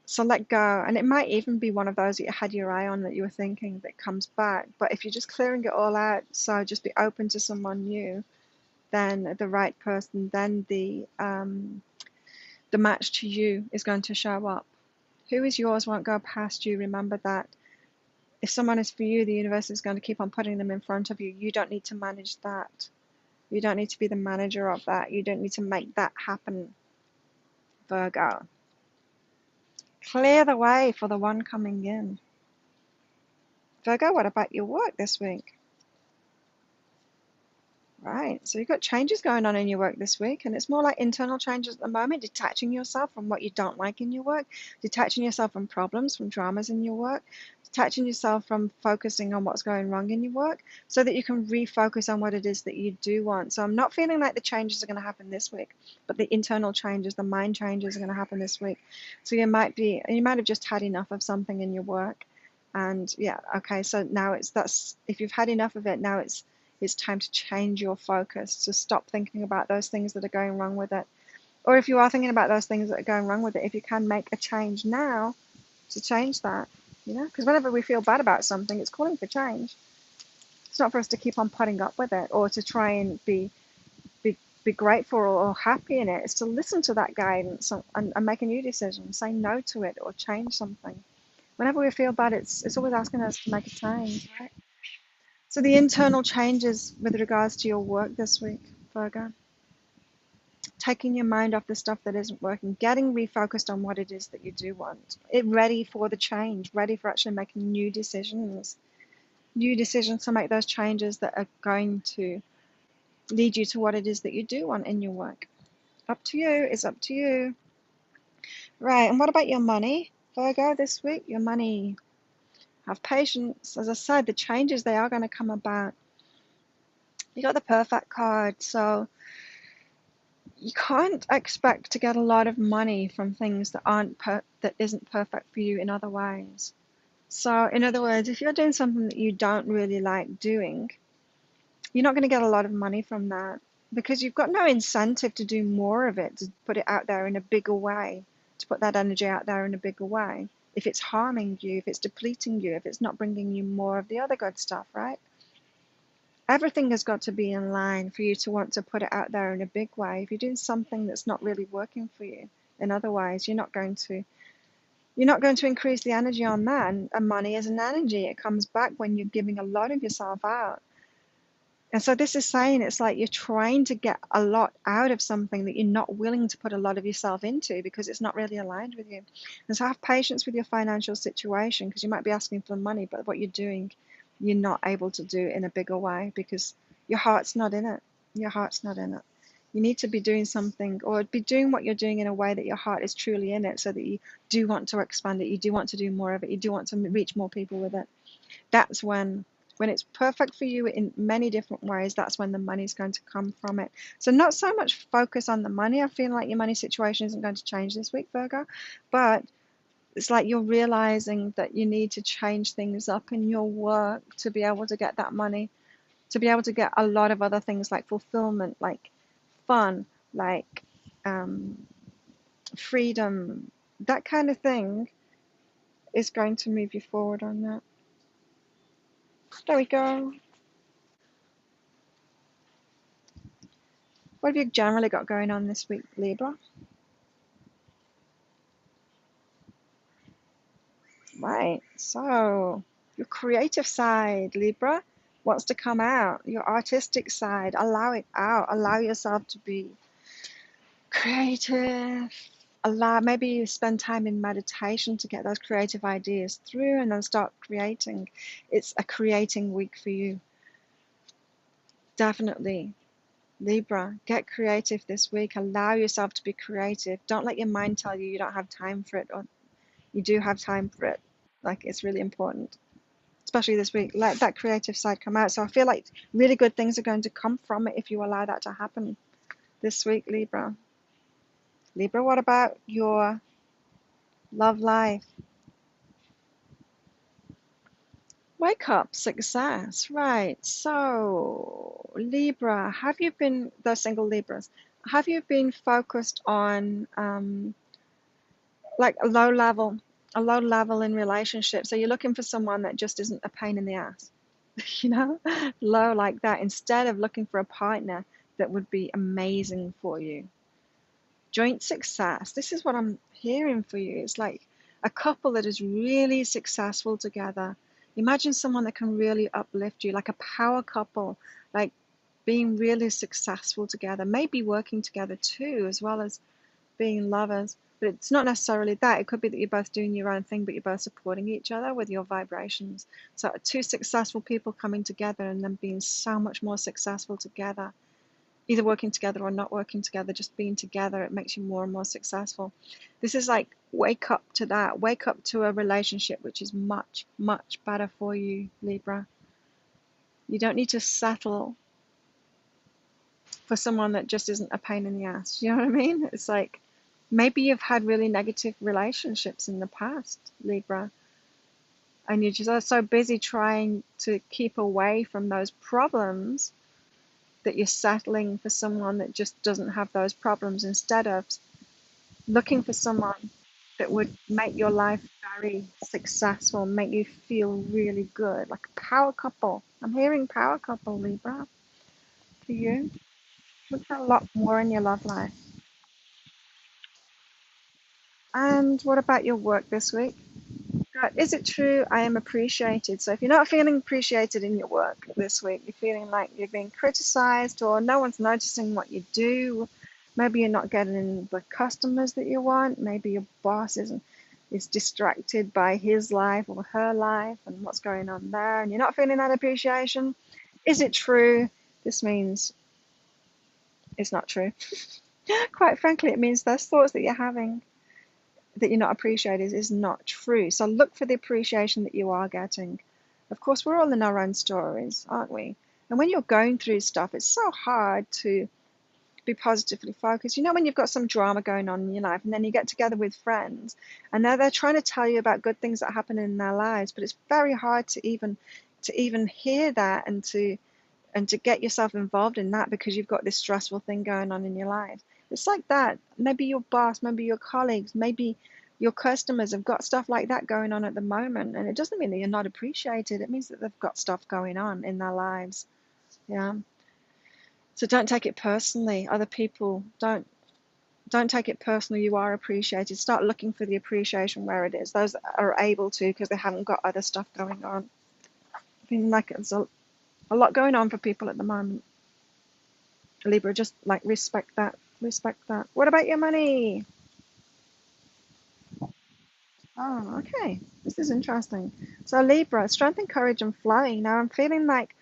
S1: So let go. And it might even be one of those that you had your eye on that you were thinking that comes back. But if you're just clearing it all out, so just be open to someone new, then the right person, then the match to you is going to show up. Who is yours won't go past you. Remember that. If someone is for you, the universe is going to keep on putting them in front of you. You don't need to manage that. You don't need to be the manager of that. You don't need to make that happen, Virgo. Clear the way for the one coming in. Virgo, what about your work this week? Right, so you've got changes going on in your work this week, and it's more like internal changes at the moment, detaching yourself from what you don't like in your work, detaching yourself from problems, from dramas in your work, detaching yourself from focusing on what's going wrong in your work so that you can refocus on what it is that you do want. So I'm not feeling like the changes are going to happen this week, but the internal changes, the mind changes are going to happen this week. So you might have just had enough of something in your work. And yeah, okay, so now if you've had enough of it, now it's time to change your focus, to stop thinking about those things that are going wrong with it. Or if you are thinking about those things that are going wrong with it, if you can make a change now to change that, because whenever we feel bad about something, it's calling for change. It's not for us to keep on putting up with it or to try and be grateful or happy in it. It's to listen to that guidance and make a new decision, say no to it or change something. Whenever we feel bad, it's always asking us to make a change, right? So the internal changes with regards to your work this week, Virgo, taking your mind off the stuff that isn't working, getting refocused on what it is that you do want, ready for the change, ready for actually making new decisions to make those changes that are going to lead you to what it is that you do want in your work. Up to you. It's up to you. Right, and what about your money, Virgo, this week? Your money. Have patience. As I said, the changes, they are going to come about. You got the perfect card, so you can't expect to get a lot of money from things that isn't perfect for you in other ways. So in other words, if you're doing something that you don't really like doing, you're not going to get a lot of money from that because you've got no incentive to do more of it, to put it out there in a bigger way, to put that energy out there in a bigger way. If it's harming you, if it's depleting you, if it's not bringing you more of the other good stuff, right? Everything has got to be in line for you to want to put it out there in a big way. If you're doing something that's not really working for you in other ways, you're not going to increase the energy on that. And money is an energy. It comes back when you're giving a lot of yourself out. And so this is saying it's like you're trying to get a lot out of something that you're not willing to put a lot of yourself into because it's not really aligned with you. And so have patience with your financial situation because you might be asking for money, but what you're doing, you're not able to do in a bigger way because your heart's not in it. Your heart's not in it. You need to be doing something or be doing what you're doing in a way that your heart is truly in it so that you do want to expand it. You do want to do more of it. You do want to reach more people with it. That's when it's perfect for you in many different ways, that's when the money's going to come from it. So not so much focus on the money. I feel like your money situation isn't going to change this week, Virgo, but it's like you're realizing that you need to change things up in your work to be able to get that money, to be able to get a lot of other things like fulfillment, like fun, like freedom, that kind of thing is going to move you forward on that. There we go. What have you generally got going on this week, Libra? Right, so your creative side, Libra, wants to come out. Your artistic side, allow it out. Allow yourself to be creative. Maybe you spend time in meditation to get those creative ideas through and then start creating. It's a creating week for you. Definitely. Libra, get creative this week. Allow yourself to be creative. Don't let your mind tell you you don't have time for it, or you do have time for it. Like, it's really important, especially this week. Let that creative side come out. So I feel like really good things are going to come from it if you allow that to happen this week, Libra. Libra, what about your love life? Wake up, success. Right. So, Libra, have you been, the single Libras, have you been focused on like a low level in relationships? So you're looking for someone that just isn't a pain in the ass, you know, low like that, instead of looking for a partner that would be amazing for you. Joint success. This is what I'm hearing for you. It's like a couple that is really successful together. Imagine someone that can really uplift you, like a power couple, like being really successful together, maybe working together too, as well as being lovers. But it's not necessarily that. It could be that you're both doing your own thing, but you're both supporting each other with your vibrations. So two successful people coming together and then being so much more successful together, either working together or not working together, just being together, it makes you more and more successful. This is like, wake up to that. Wake up to a relationship which is much, much better for you, Libra. You don't need to settle for someone that just isn't a pain in the ass. You know what I mean? It's like, maybe you've had really negative relationships in the past, Libra, and you're just so busy trying to keep away from those problems that you're settling for someone that just doesn't have those problems, instead of looking for someone that would make your life very successful, make you feel really good, like a power couple. I'm hearing power couple, Libra, for you. Look at a lot more in your love life. And what about your work this week? Is it true I am appreciated? So if you're not feeling appreciated in your work this week, you're feeling like you're being criticized or no one's noticing what you do, maybe you're not getting the customers that you want, maybe your boss is distracted by his life or her life and what's going on there, and you're not feeling that appreciation. Is it true? This means it's not true. Quite frankly, it means those thoughts that you're having that you're not appreciated is not true. So look for the appreciation that you are getting. Of course, we're all in our own stories, aren't we? And when you're going through stuff, it's so hard to be positively focused. You know, when you've got some drama going on in your life, and then you get together with friends, and they're trying to tell you about good things that happen in their lives, but it's very hard to even hear that and to get yourself involved in that because you've got this stressful thing going on in your life. It's like that. Maybe your boss, maybe your colleagues, maybe your customers have got stuff like that going on at the moment. And it doesn't mean that you're not appreciated. It means that they've got stuff going on in their lives. Yeah. So don't take it personally. Other people don't take it personally. You are appreciated. Start looking for the appreciation where it is. Those are able to because they haven't got other stuff going on. I mean, like there's a lot going on for people at the moment. Libra, just like respect that. Respect that. What about your money? Oh, okay. This is interesting. So Libra, strength and courage and flowing. Now I'm feeling like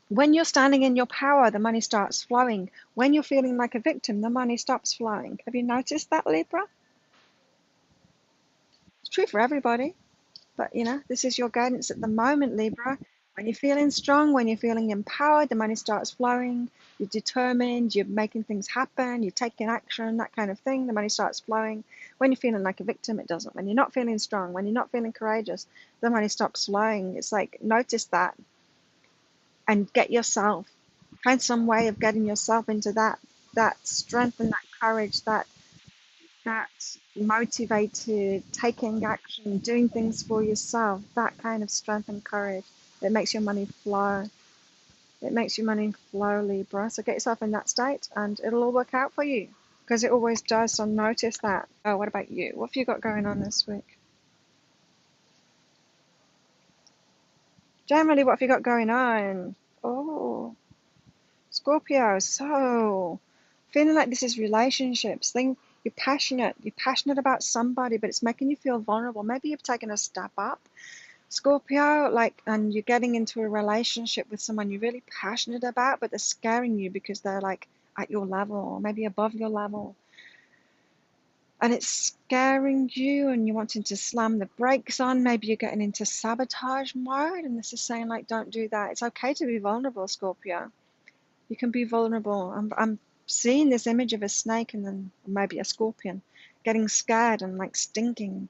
S1: when you're standing in your power, the money starts flowing. When you're feeling like a victim, the money stops flowing. Have you noticed that, Libra? It's true for everybody. But this is your guidance at the moment, Libra. When you're feeling strong, when you're feeling empowered, the money starts flowing. You're determined, you're making things happen, you're taking action, that kind of thing. The money starts flowing. When you're feeling like a victim, it doesn't. When you're not feeling strong, when you're not feeling courageous, the money stops flowing. It's like, notice that and find some way of getting yourself into that strength and that courage, that motivated, taking action, doing things for yourself, that kind of strength and courage that makes your money flow. It makes your money flow, Libra. So get yourself in that state and it'll all work out for you because it always does. So notice that. Oh, what about you? What have you got going on this week? Generally, what have you got going on? Oh, Scorpio. So feeling like this is relationships. You're passionate. You're passionate about somebody, but it's making you feel vulnerable. Maybe you've taken a step up Scorpio, like, and you're getting into a relationship with someone you're really passionate about, but they're scaring you because they're like at your level or maybe above your level. And it's scaring you and you're wanting to slam the brakes on. Maybe you're getting into sabotage mode. And this is saying, like, don't do that. It's okay to be vulnerable, Scorpio. You can be vulnerable. I'm seeing this image of a snake and then maybe a scorpion getting scared and like stinging.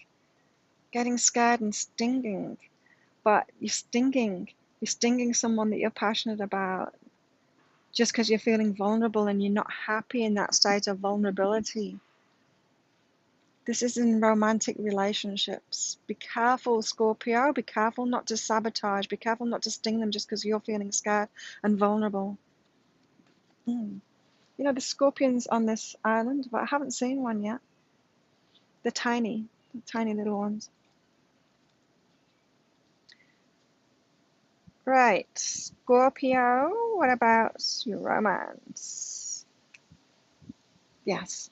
S1: Getting scared and stinging. But you're stinging. You're stinging someone that you're passionate about just because you're feeling vulnerable and you're not happy in that state of vulnerability. This is in romantic relationships. Be careful, Scorpio. Be careful not to sabotage. Be careful not to sting them just because you're feeling scared and vulnerable. You know, the scorpions on this island, but I haven't seen one yet. They're tiny little ones. Right, Scorpio, what about your romance? Yes.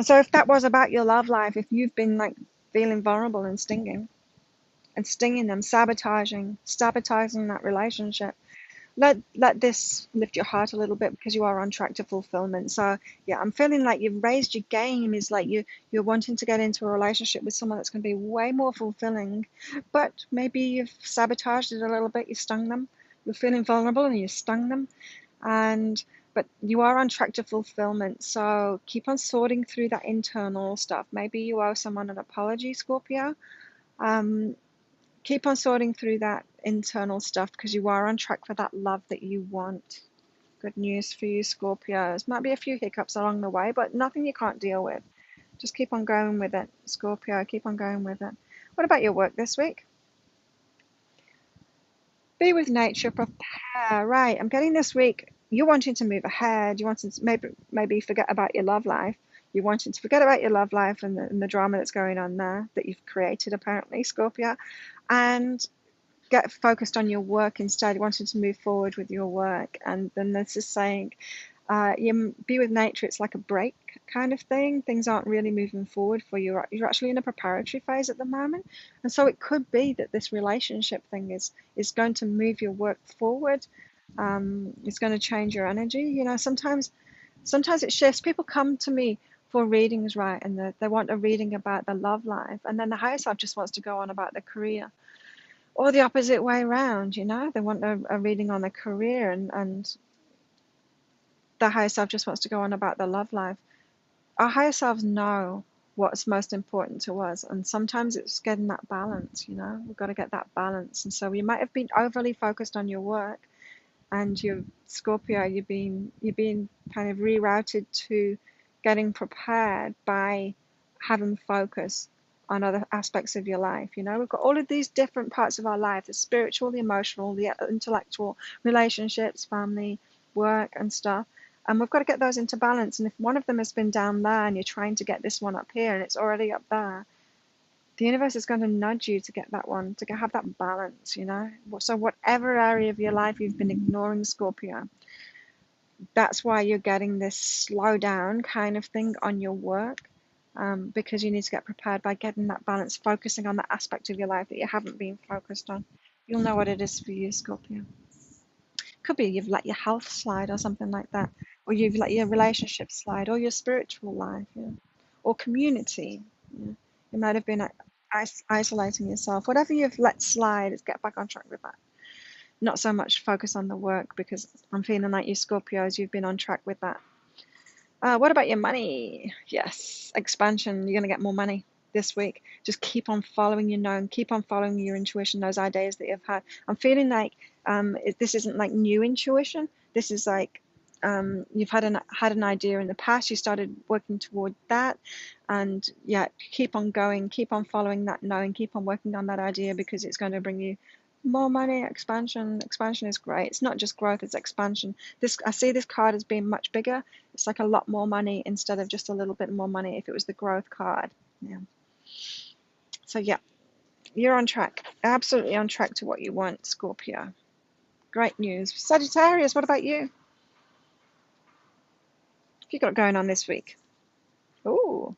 S1: So if that was about your love life, if you've been like feeling vulnerable and stinging them, sabotaging that relationship, let this lift your heart a little bit because you are on track to fulfillment. So yeah, I'm feeling like you've raised your game. Is like you're wanting to get into a relationship with someone that's going to be way more fulfilling, but maybe you've sabotaged it a little bit. You stung them. You're feeling vulnerable and you stung them, but you are on track to fulfillment. So keep on sorting through that internal stuff. Maybe you owe someone an apology, Scorpio. Um, Keep on sorting through that internal stuff because you are on track for that love that you want. Good news for you, Scorpios. Might be a few hiccups along the way, but nothing you can't deal with. Just keep on going with it, Scorpio. Keep on going with it. What about your work this week? Be with nature, prepare. Right, I'm getting this week. You're wanting to move ahead. You wanting to maybe forget about your love life. You're wanting to forget about your love life and the drama that's going on there that you've created, apparently, Scorpio, and get focused on your work instead. You wanted to move forward with your work. And then this is saying, you be with nature. It's like a break kind of thing. Things aren't really moving forward for you. You're actually in a preparatory phase at the moment, and so it could be that this relationship thing is going to move your work forward. It's going to change your energy. You know, sometimes it shifts. People come to me for readings, right, and they want a reading about the love life, and then the higher self just wants to go on about their career, or the opposite way around. You know, they want a reading on their career, and the higher self just wants to go on about the love life. Our higher selves know what's most important to us, and sometimes it's getting that balance. You know, we've got to get that balance. And so you might have been overly focused on your work, and you, Scorpio, you've been kind of rerouted to getting prepared by having focus on other aspects of your life. You know, we've got all of these different parts of our life: the spiritual, the emotional, the intellectual, relationships, family, work, and stuff. And we've got to get those into balance. And if one of them has been down there and you're trying to get this one up here and it's already up there, the universe is going to nudge you to get that one, to have that balance, you know? So whatever area of your life you've been ignoring, Scorpio, that's why you're getting this slow down kind of thing on your work, because you need to get prepared by getting that balance, focusing on that aspect of your life that you haven't been focused on. You'll know what it is for you, Scorpio. Could be you've let your health slide or something like that, or you've let your relationship slide, or your spiritual life, yeah, or community. Yeah. You might have been isolating yourself. Whatever you've let slide, is get back on track with that. Not so much focus on the work, because I'm feeling like you Scorpios, you've been on track with that. What about your money? Yes, expansion. You're going to get more money this week. Just keep on following your known, keep on following your intuition, those ideas that you've had. I'm feeling like this isn't like new intuition. This is like you've had an idea in the past. You started working toward that, and yeah, keep on going, keep on following that knowing, keep on working on that idea, because it's going to bring you more money. Expansion is great. It's not just growth, it's expansion. I see this card as being much bigger. It's like a lot more money instead of just a little bit more money if it was the growth card. Yeah. So yeah, you're on track. Absolutely on track to what you want, Scorpio. Great news. Sagittarius, what about you? What have you got going on this week? Ooh,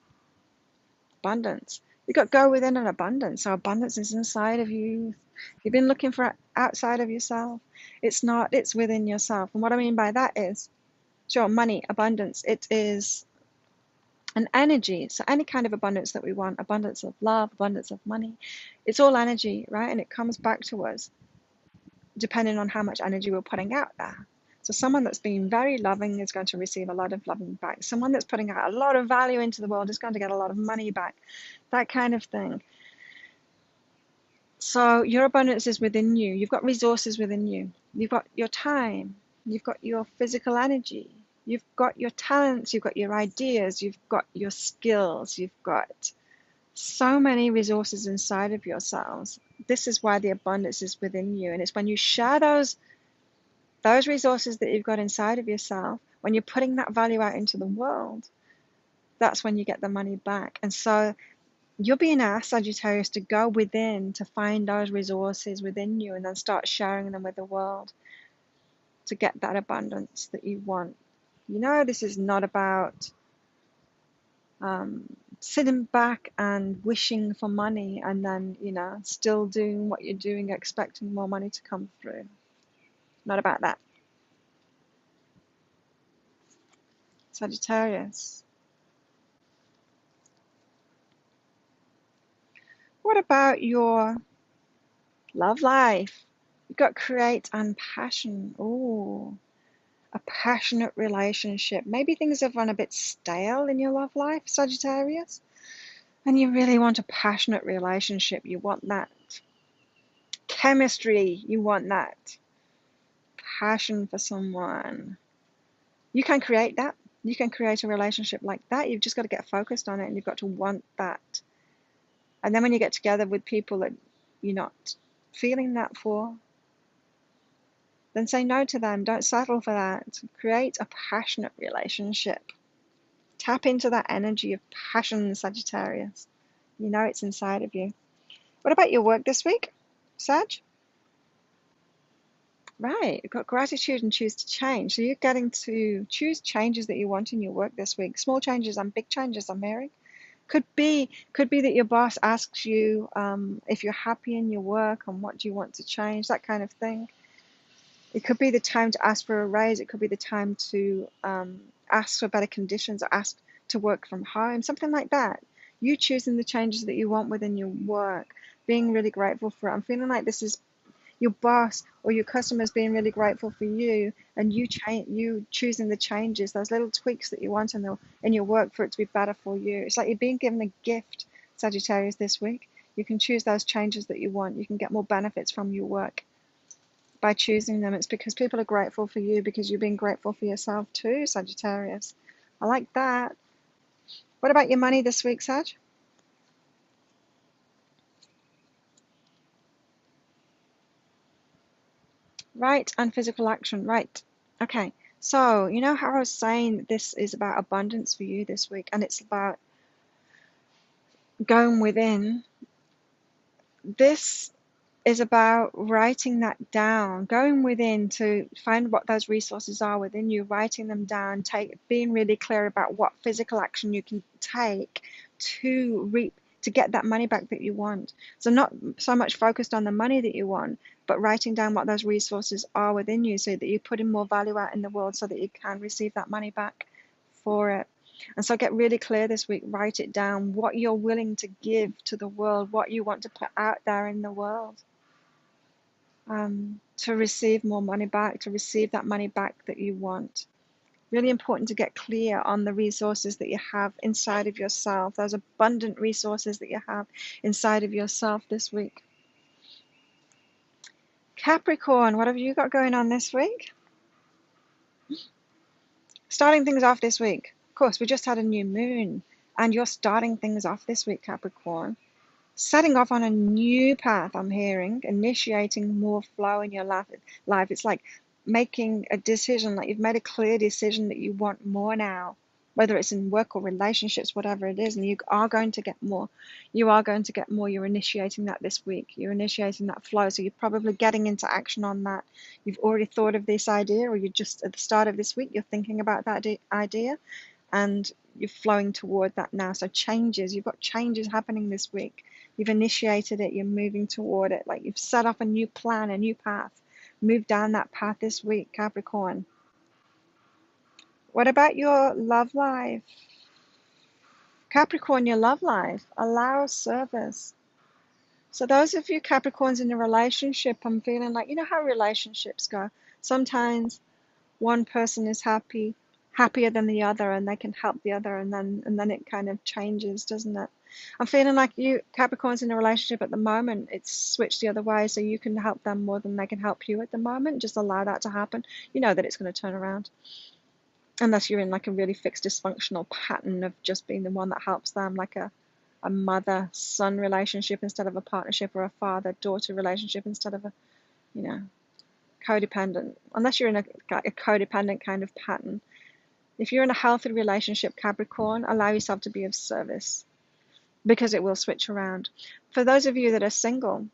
S1: abundance. You got go within an abundance. So abundance is inside of you. You've been looking for it outside of yourself. It's not, it's within yourself. And what I mean by that is, sure, money, abundance, it is an energy. So any kind of abundance that we want, abundance of love, abundance of money, it's all energy, right? And it comes back to us depending on how much energy we're putting out there. So someone that's being very loving is going to receive a lot of loving back. Someone that's putting out a lot of value into the world is going to get a lot of money back. That kind of thing. So your abundance is within you. You've got resources within you. You've got your time. You've got your physical energy. You've got your talents. You've got your ideas. You've got your skills. You've got so many resources inside of yourselves. This is why the abundance is within you. And it's when you share those resources that you've got inside of yourself, when you're putting that value out into the world, that's when you get the money back. And so you're being asked, Sagittarius, to go within to find those resources within you and then start sharing them with the world to get that abundance that you want. You know, this is not about sitting back and wishing for money and then, you know, still doing what you're doing, expecting more money to come through. Not about that. Sagittarius. What about your love life? You've got create and passion. Ooh, a passionate relationship. Maybe things have run a bit stale in your love life, Sagittarius, and you really want a passionate relationship. You want that chemistry. You want that passion for someone. You can create that. You can create a relationship like that. You've just got to get focused on it and you've got to want that. And then when you get together with people that you're not feeling that for, then say no to them. Don't settle for that. Create a passionate relationship. Tap into that energy of passion, Sagittarius. You know it's inside of you. What about your work this week, Sag? Right, you've got gratitude and choose to change. So you're getting to choose changes that you want in your work this week. Small changes and big changes, I'm hearing. Could be that your boss asks you if you're happy in your work and what do you want to change, that kind of thing. It could be the time to ask for a raise. It could be the time to ask for better conditions or ask to work from home, something like that. You choosing the changes that you want within your work, being really grateful for it. I'm feeling like this is your boss or your customers being really grateful for you, and you choosing the changes, those little tweaks that you want in your work for it to be better for you. It's like you're being given a gift, Sagittarius, this week. You can choose those changes that you want. You can get more benefits from your work by choosing them. It's because people are grateful for you because you're being grateful for yourself too, Sagittarius. I like that. What about your money this week, Sag? Right, and physical action. Right. Okay. So, you know how I was saying this is about abundance for you this week, and it's about going within. This is about writing that down, going within to find what those resources are within you, writing them down, being really clear about what physical action you can take to get that money back that you want. So not so much focused on the money that you want, but writing down what those resources are within you so that you put in more value out in the world so that you can receive that money back for it. And so get really clear this week, write it down, what you're willing to give to the world, what you want to put out there in the world. To receive more money back, to receive that money back that you want. Really important to get clear on the resources that you have inside of yourself, those abundant resources that you have inside of yourself this week. Capricorn, what have you got going on this week? Starting things off this week. Of course, we just had a new moon, and you're starting things off this week, Capricorn. Setting off on a new path, I'm hearing, initiating more flow in your life. It's like making a decision, like you've made a clear decision that you want more now, whether it's in work or relationships, whatever it is, and you are going to get more. You are going to get more. You're initiating that this week. You're initiating that flow. So you're probably getting into action on that. You've already thought of this idea, or you're just at the start of this week, you're thinking about that idea, and you're flowing toward that now. So changes, you've got changes happening this week. You've initiated it, you're moving toward it. Like you've set up a new plan, a new path. Move down that path this week, Capricorn. What about your love life? Capricorn, your love life. Allow service. So those of you Capricorns in a relationship, I'm feeling like, you know how relationships go. Sometimes one person is happier than the other, and they can help the other, and then it kind of changes, doesn't it? I'm feeling like you Capricorns in a relationship at the moment, it's switched the other way, so you can help them more than they can help you at the moment. Just allow that to happen. You know that it's going to turn around. Unless you're in like a really fixed dysfunctional pattern of just being the one that helps them, like a mother-son relationship instead of a partnership, or a father-daughter relationship instead of a, you know, codependent. Unless you're in a codependent kind of pattern. If you're in a healthy relationship, Capricorn, allow yourself to be of service, because it will switch around. For those of you that are single,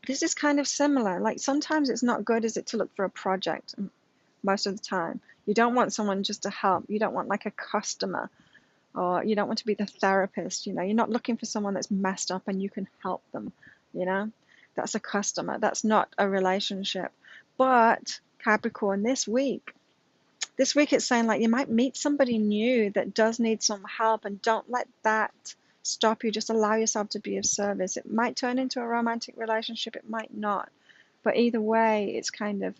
S1: this is kind of similar. Like sometimes it's not good, is it, to look for a project most of the time. You don't want someone just to help. You don't want like a customer, or you don't want to be the therapist. You know, you're not looking for someone that's messed up and you can help them. You know, that's a customer. That's not a relationship. But Capricorn, this week it's saying like you might meet somebody new that does need some help, and don't let that stop you. Just allow yourself to be of service. It might turn into a romantic relationship, it might not, but either way it's kind of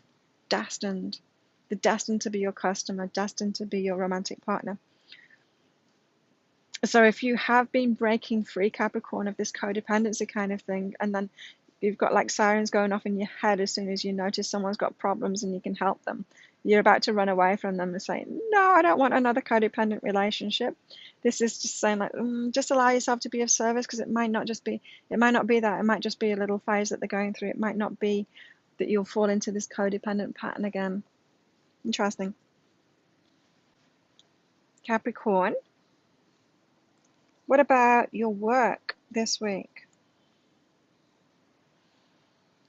S1: destined. They're destined to be your customer, destined to be your romantic partner. So if you have been breaking free, Capricorn, of this codependency kind of thing, and then you've got like sirens going off in your head as soon as you notice someone's got problems and you can help them, you're about to run away from them and say, no, I don't want another codependent relationship. This is just saying like, just allow yourself to be of service, because it might not be that. It might just be a little phase that they're going through. It might not be that you'll fall into this codependent pattern again. Interesting. Capricorn, what about your work this week?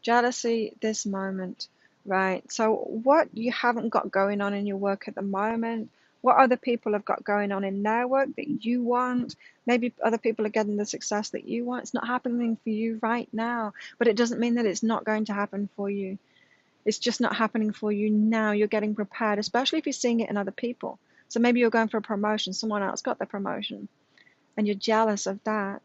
S1: Jealousy this moment, right? So what you haven't got going on in your work at the moment, what other people have got going on in their work that you want, maybe other people are getting the success that you want. It's not happening for you right now, but it doesn't mean that it's not going to happen for you. It's just not happening for you now. You're getting prepared, especially if you're seeing it in other people. So maybe you're going for a promotion, someone else got the promotion, and you're jealous of that.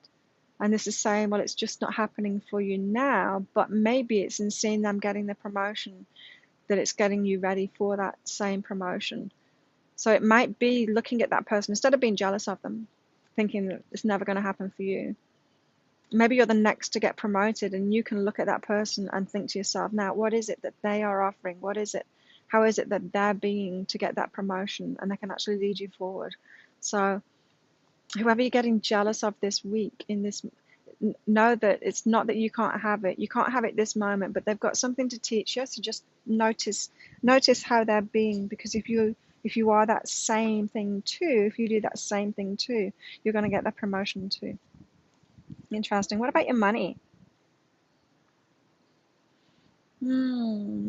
S1: And this is saying, well, it's just not happening for you now, but maybe it's in seeing them getting the promotion that it's getting you ready for that same promotion. So it might be looking at that person, instead of being jealous of them, thinking that it's never going to happen for you. Maybe you're the next to get promoted, and you can look at that person and think to yourself, now, what is it that they are offering? What is it? How is it that they're being to get that promotion? And they can actually lead you forward. So whoever you're getting jealous of this week, in this, know that it's not that you can't have it. You can't have it this moment, but they've got something to teach you. So just notice how they're being, because if you are that same thing too, if you do that same thing too, you're going to get that promotion too. Interesting. What about your money?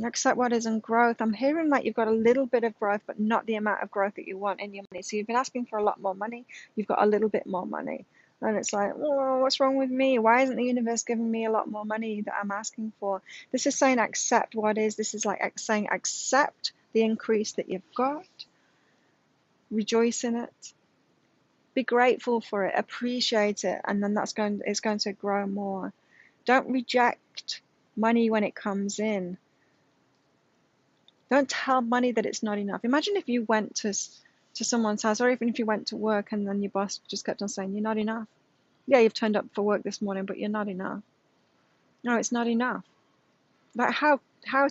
S1: Accept what is in growth. I'm hearing like you've got a little bit of growth, but not the amount of growth that you want in your money. So you've been asking for a lot more money. You've got a little bit more money. And it's like, oh, what's wrong with me? Why isn't the universe giving me a lot more money that I'm asking for? This is saying accept what is. This is like saying accept the increase that you've got. Rejoice in it. Be grateful for it. Appreciate it. And then it's going to grow more. Don't reject money when it comes in. Don't tell money that it's not enough. Imagine if you went to someone's house, or even if you went to work and then your boss just kept on saying, you're not enough. Yeah, you've turned up for work this morning, but you're not enough. No, it's not enough. Like how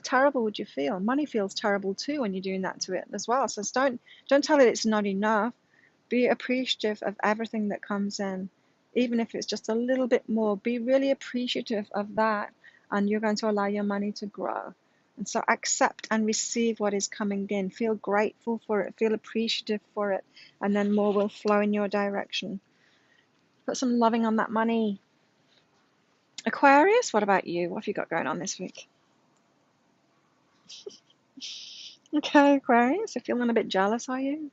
S1: terrible would you feel? Money feels terrible too when you're doing that to it as well. So don't tell it it's not enough. Be appreciative of everything that comes in, even if it's just a little bit more. Be really appreciative of that, and you're going to allow your money to grow. And so accept and receive what is coming in. Feel grateful for it. Feel appreciative for it. And then more will flow in your direction. Put some loving on that money. Aquarius, what about you? What have you got going on this week? Okay, Aquarius, you're feeling a bit jealous, are you?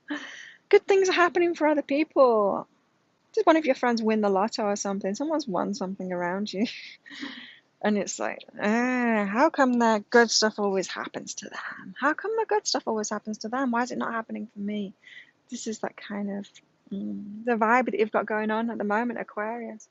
S1: good things are happening for other people. Did one of your friends win the lotto or something? Someone's won something around you. And it's like, how come the good stuff always happens to them? How come the good stuff always happens to them? Why is it not happening for me? This is that kind of the vibe that you've got going on at the moment, Aquarius.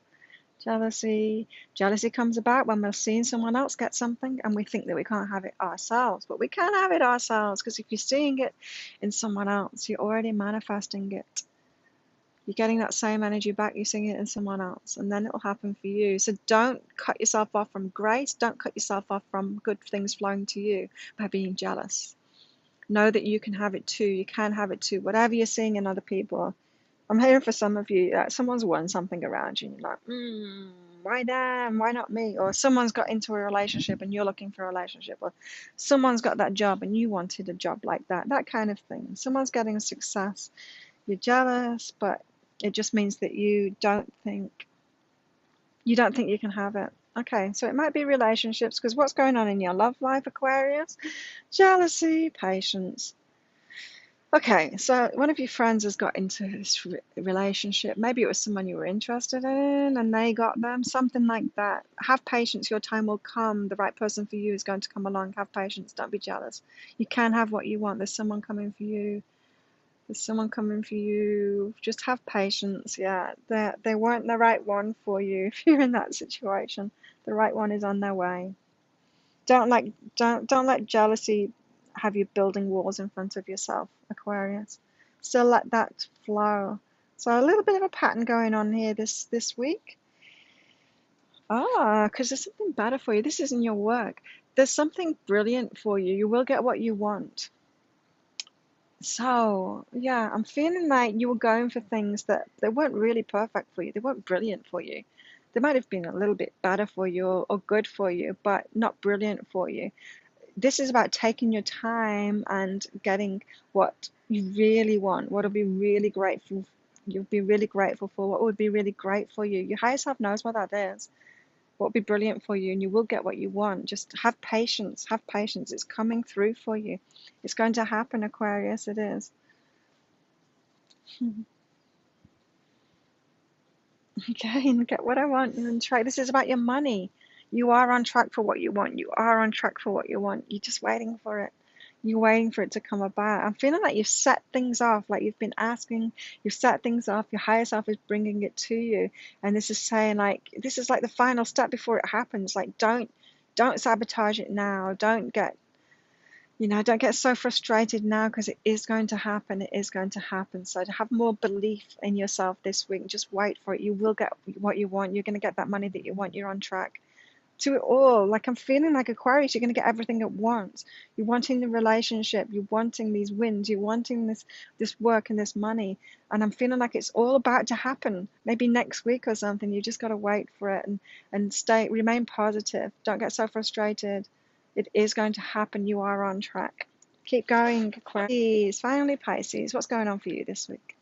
S1: Jealousy. Jealousy comes about when we're seeing someone else get something and we think that we can't have it ourselves. But we can have it ourselves, because if you're seeing it in someone else, you're already manifesting it. You're getting that same energy back, you're seeing it in someone else, and then it'll happen for you. So don't cut yourself off from grace. Don't cut yourself off from good things flowing to you by being jealous. Know that you can have it too. You can have it too. Whatever you're seeing in other people. I'm hearing for some of you that someone's won something around you and you're like, why them? Why not me? Or someone's got into a relationship and you're looking for a relationship. Or someone's got that job and you wanted a job like that. That kind of thing. Someone's getting success. You're jealous, but it just means that you don't think you can have it. Okay, so it might be relationships, because what's going on in your love life, Aquarius? Jealousy, patience. Okay, so one of your friends has got into this relationship. Maybe it was someone you were interested in and they got them, something like that. Have patience, your time will come. The right person for you is going to come along. Have patience, don't be jealous. You can have what you want. There's someone coming for you. There's someone coming for you. Just have patience. Yeah, they weren't the right one for you if you're in that situation. The right one is on their way. Don't let jealousy have you building walls in front of yourself, Aquarius. Still let that flow. So a little bit of a pattern going on here this week. Because there's something better for you. This isn't your work. There's something brilliant for you. You will get what you want. So, yeah, I'm feeling like you were going for things that they weren't really perfect for you. They weren't brilliant for you. They might have been a little bit better for you or good for you, but not brilliant for you. This is about taking your time and getting what you really want, what will be really grateful, you'll be really grateful for, what would be really great for you. Your higher self knows what that is, what would be brilliant for you, and you will get what you want. Just have patience, have patience. It's coming through for you. It's going to happen, Aquarius, it is. Okay, and get what I want and try. This is about your money. You are on track for what you want. You are on track for what you want. You're just waiting for it. You're waiting for it to come about. I'm feeling like you've set things off, like you've been asking, you've set things off. Your higher self is bringing it to you, and this is saying like this is like the final step before it happens. Like don't sabotage it now. Don't get so frustrated now, because it is going to happen. It is going to happen. So to have more belief in yourself this week. Just wait for it. You will get what you want. You're going to get that money that you want. You're on track to it all. Like I'm feeling like Aquarius, you're going to get everything at once. You're wanting the relationship. You're wanting these wins. You're wanting this work and this money. And I'm feeling like it's all about to happen. Maybe next week or something. You just got to wait for it and remain positive. Don't get so frustrated. It is going to happen. You are on track. Keep going, Aquarius. Finally, Pisces. What's going on for you this week?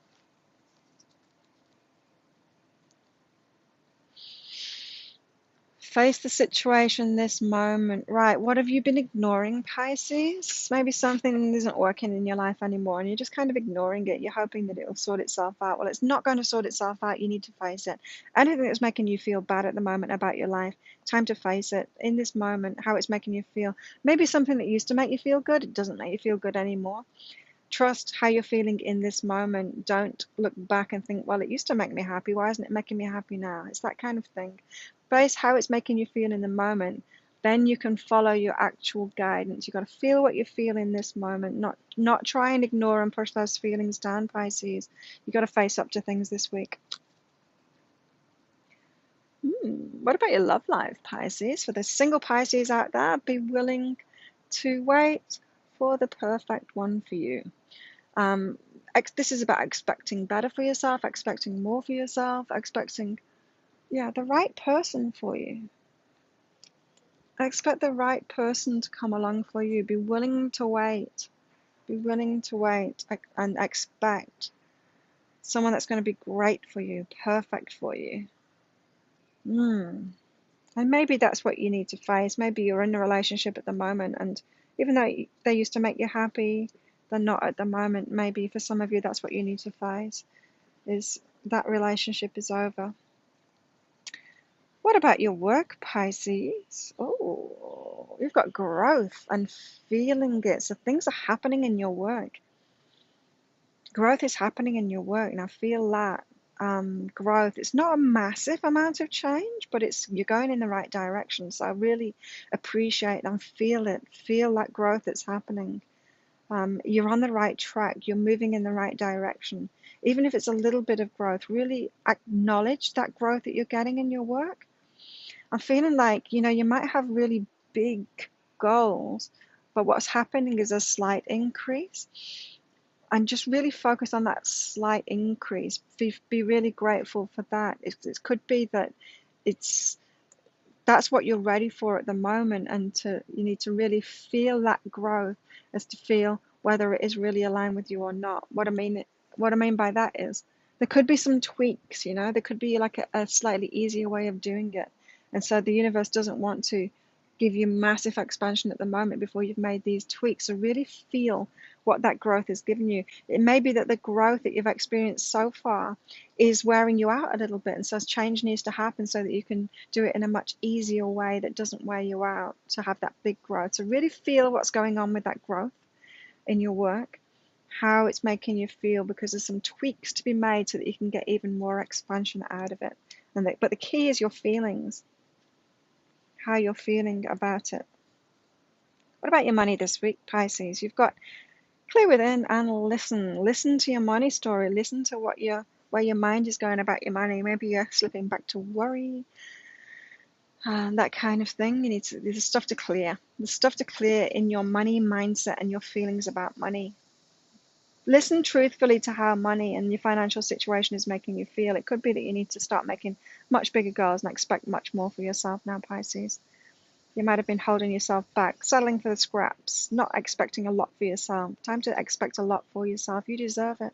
S1: Face the situation this moment. Right, what have you been ignoring, Pisces? Maybe something isn't working in your life anymore and you're just kind of ignoring it. You're hoping that it will sort itself out. Well, it's not going to sort itself out. You need to face it. Anything that's making you feel bad at the moment about your life, time to face it. In this moment, how it's making you feel. Maybe something that used to make you feel good, it doesn't make you feel good anymore. Trust how you're feeling in this moment. Don't look back and think, well, it used to make me happy. Why isn't it making me happy now? It's that kind of thing. Base how it's making you feel in the moment. Then you can follow your actual guidance. You've got to feel what you feel in this moment, not try and ignore and push those feelings down, Pisces. You've got to face up to things this week. What about your love life, Pisces? For the single Pisces out there, be willing to wait for the perfect one for you. This is about expecting better for yourself, expecting more for yourself, expecting, the right person for you. Expect the right person to come along for you. Be willing to wait. Be willing to wait and expect someone that's going to be great for you, perfect for you. And maybe that's what you need to face. Maybe you're in a relationship at the moment, and even though they used to make you happy, they're not at the moment. Maybe for some of you, that's what you need to face, is that relationship is over. What about your work, Pisces? Oh, you've got growth and feeling it. So things are happening in your work. Growth is happening in your work. Now feel that growth. It's not a massive amount of change, but you're going in the right direction. So I really appreciate and feel it. Feel that growth that's happening. You're on the right track. You're moving in the right direction. Even if it's a little bit of growth, really acknowledge that growth that you're getting in your work. I'm feeling like, you might have really big goals, but what's happening is a slight increase. And just really focus on that slight increase. Be really grateful for that. It could be that that's what you're ready for at the moment, and you need to really feel that growth as to feel whether it is really aligned with you or not. What I mean by that is there could be some tweaks, there could be like a slightly easier way of doing it. And so the universe doesn't want to give you massive expansion at the moment before you've made these tweaks. So really feel what that growth has given you. It may be that the growth that you've experienced so far is wearing you out a little bit, and so change needs to happen so that you can do it in a much easier way that doesn't wear you out to have that big growth. So really feel what's going on with that growth in your work, how it's making you feel, because there's some tweaks to be made so that you can get even more expansion out of it. But the key is your feelings, how you're feeling about it. What about your money this week, Pisces? You've got clear within and listen. Listen to your money story. Listen to where your mind is going about your money. Maybe you're slipping back to worry, that kind of thing. There's stuff to clear. There's stuff to clear in your money mindset and your feelings about money. Listen truthfully to how money and your financial situation is making you feel. It could be that you need to start making much bigger goals and expect much more for yourself now, Pisces. You might have been holding yourself back, settling for the scraps, not expecting a lot for yourself. Time to expect a lot for yourself. You deserve it.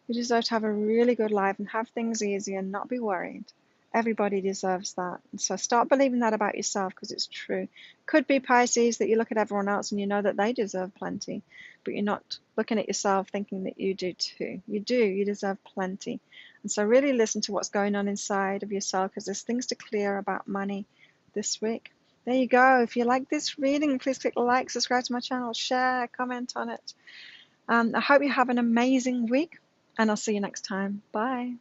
S1: You deserve to have a really good life and have things easy and not be worried. Everybody deserves that. So start believing that about yourself, because it's true. Could be, Pisces, that you look at everyone else and you know that they deserve plenty, but you're not looking at yourself thinking that you do too. You do. You deserve plenty. And so really listen to what's going on inside of yourself, because there's things to clear about money this week. There you go. If you like this reading, please click like, subscribe to my channel, share, comment on it. I hope you have an amazing week, and I'll see you next time. Bye.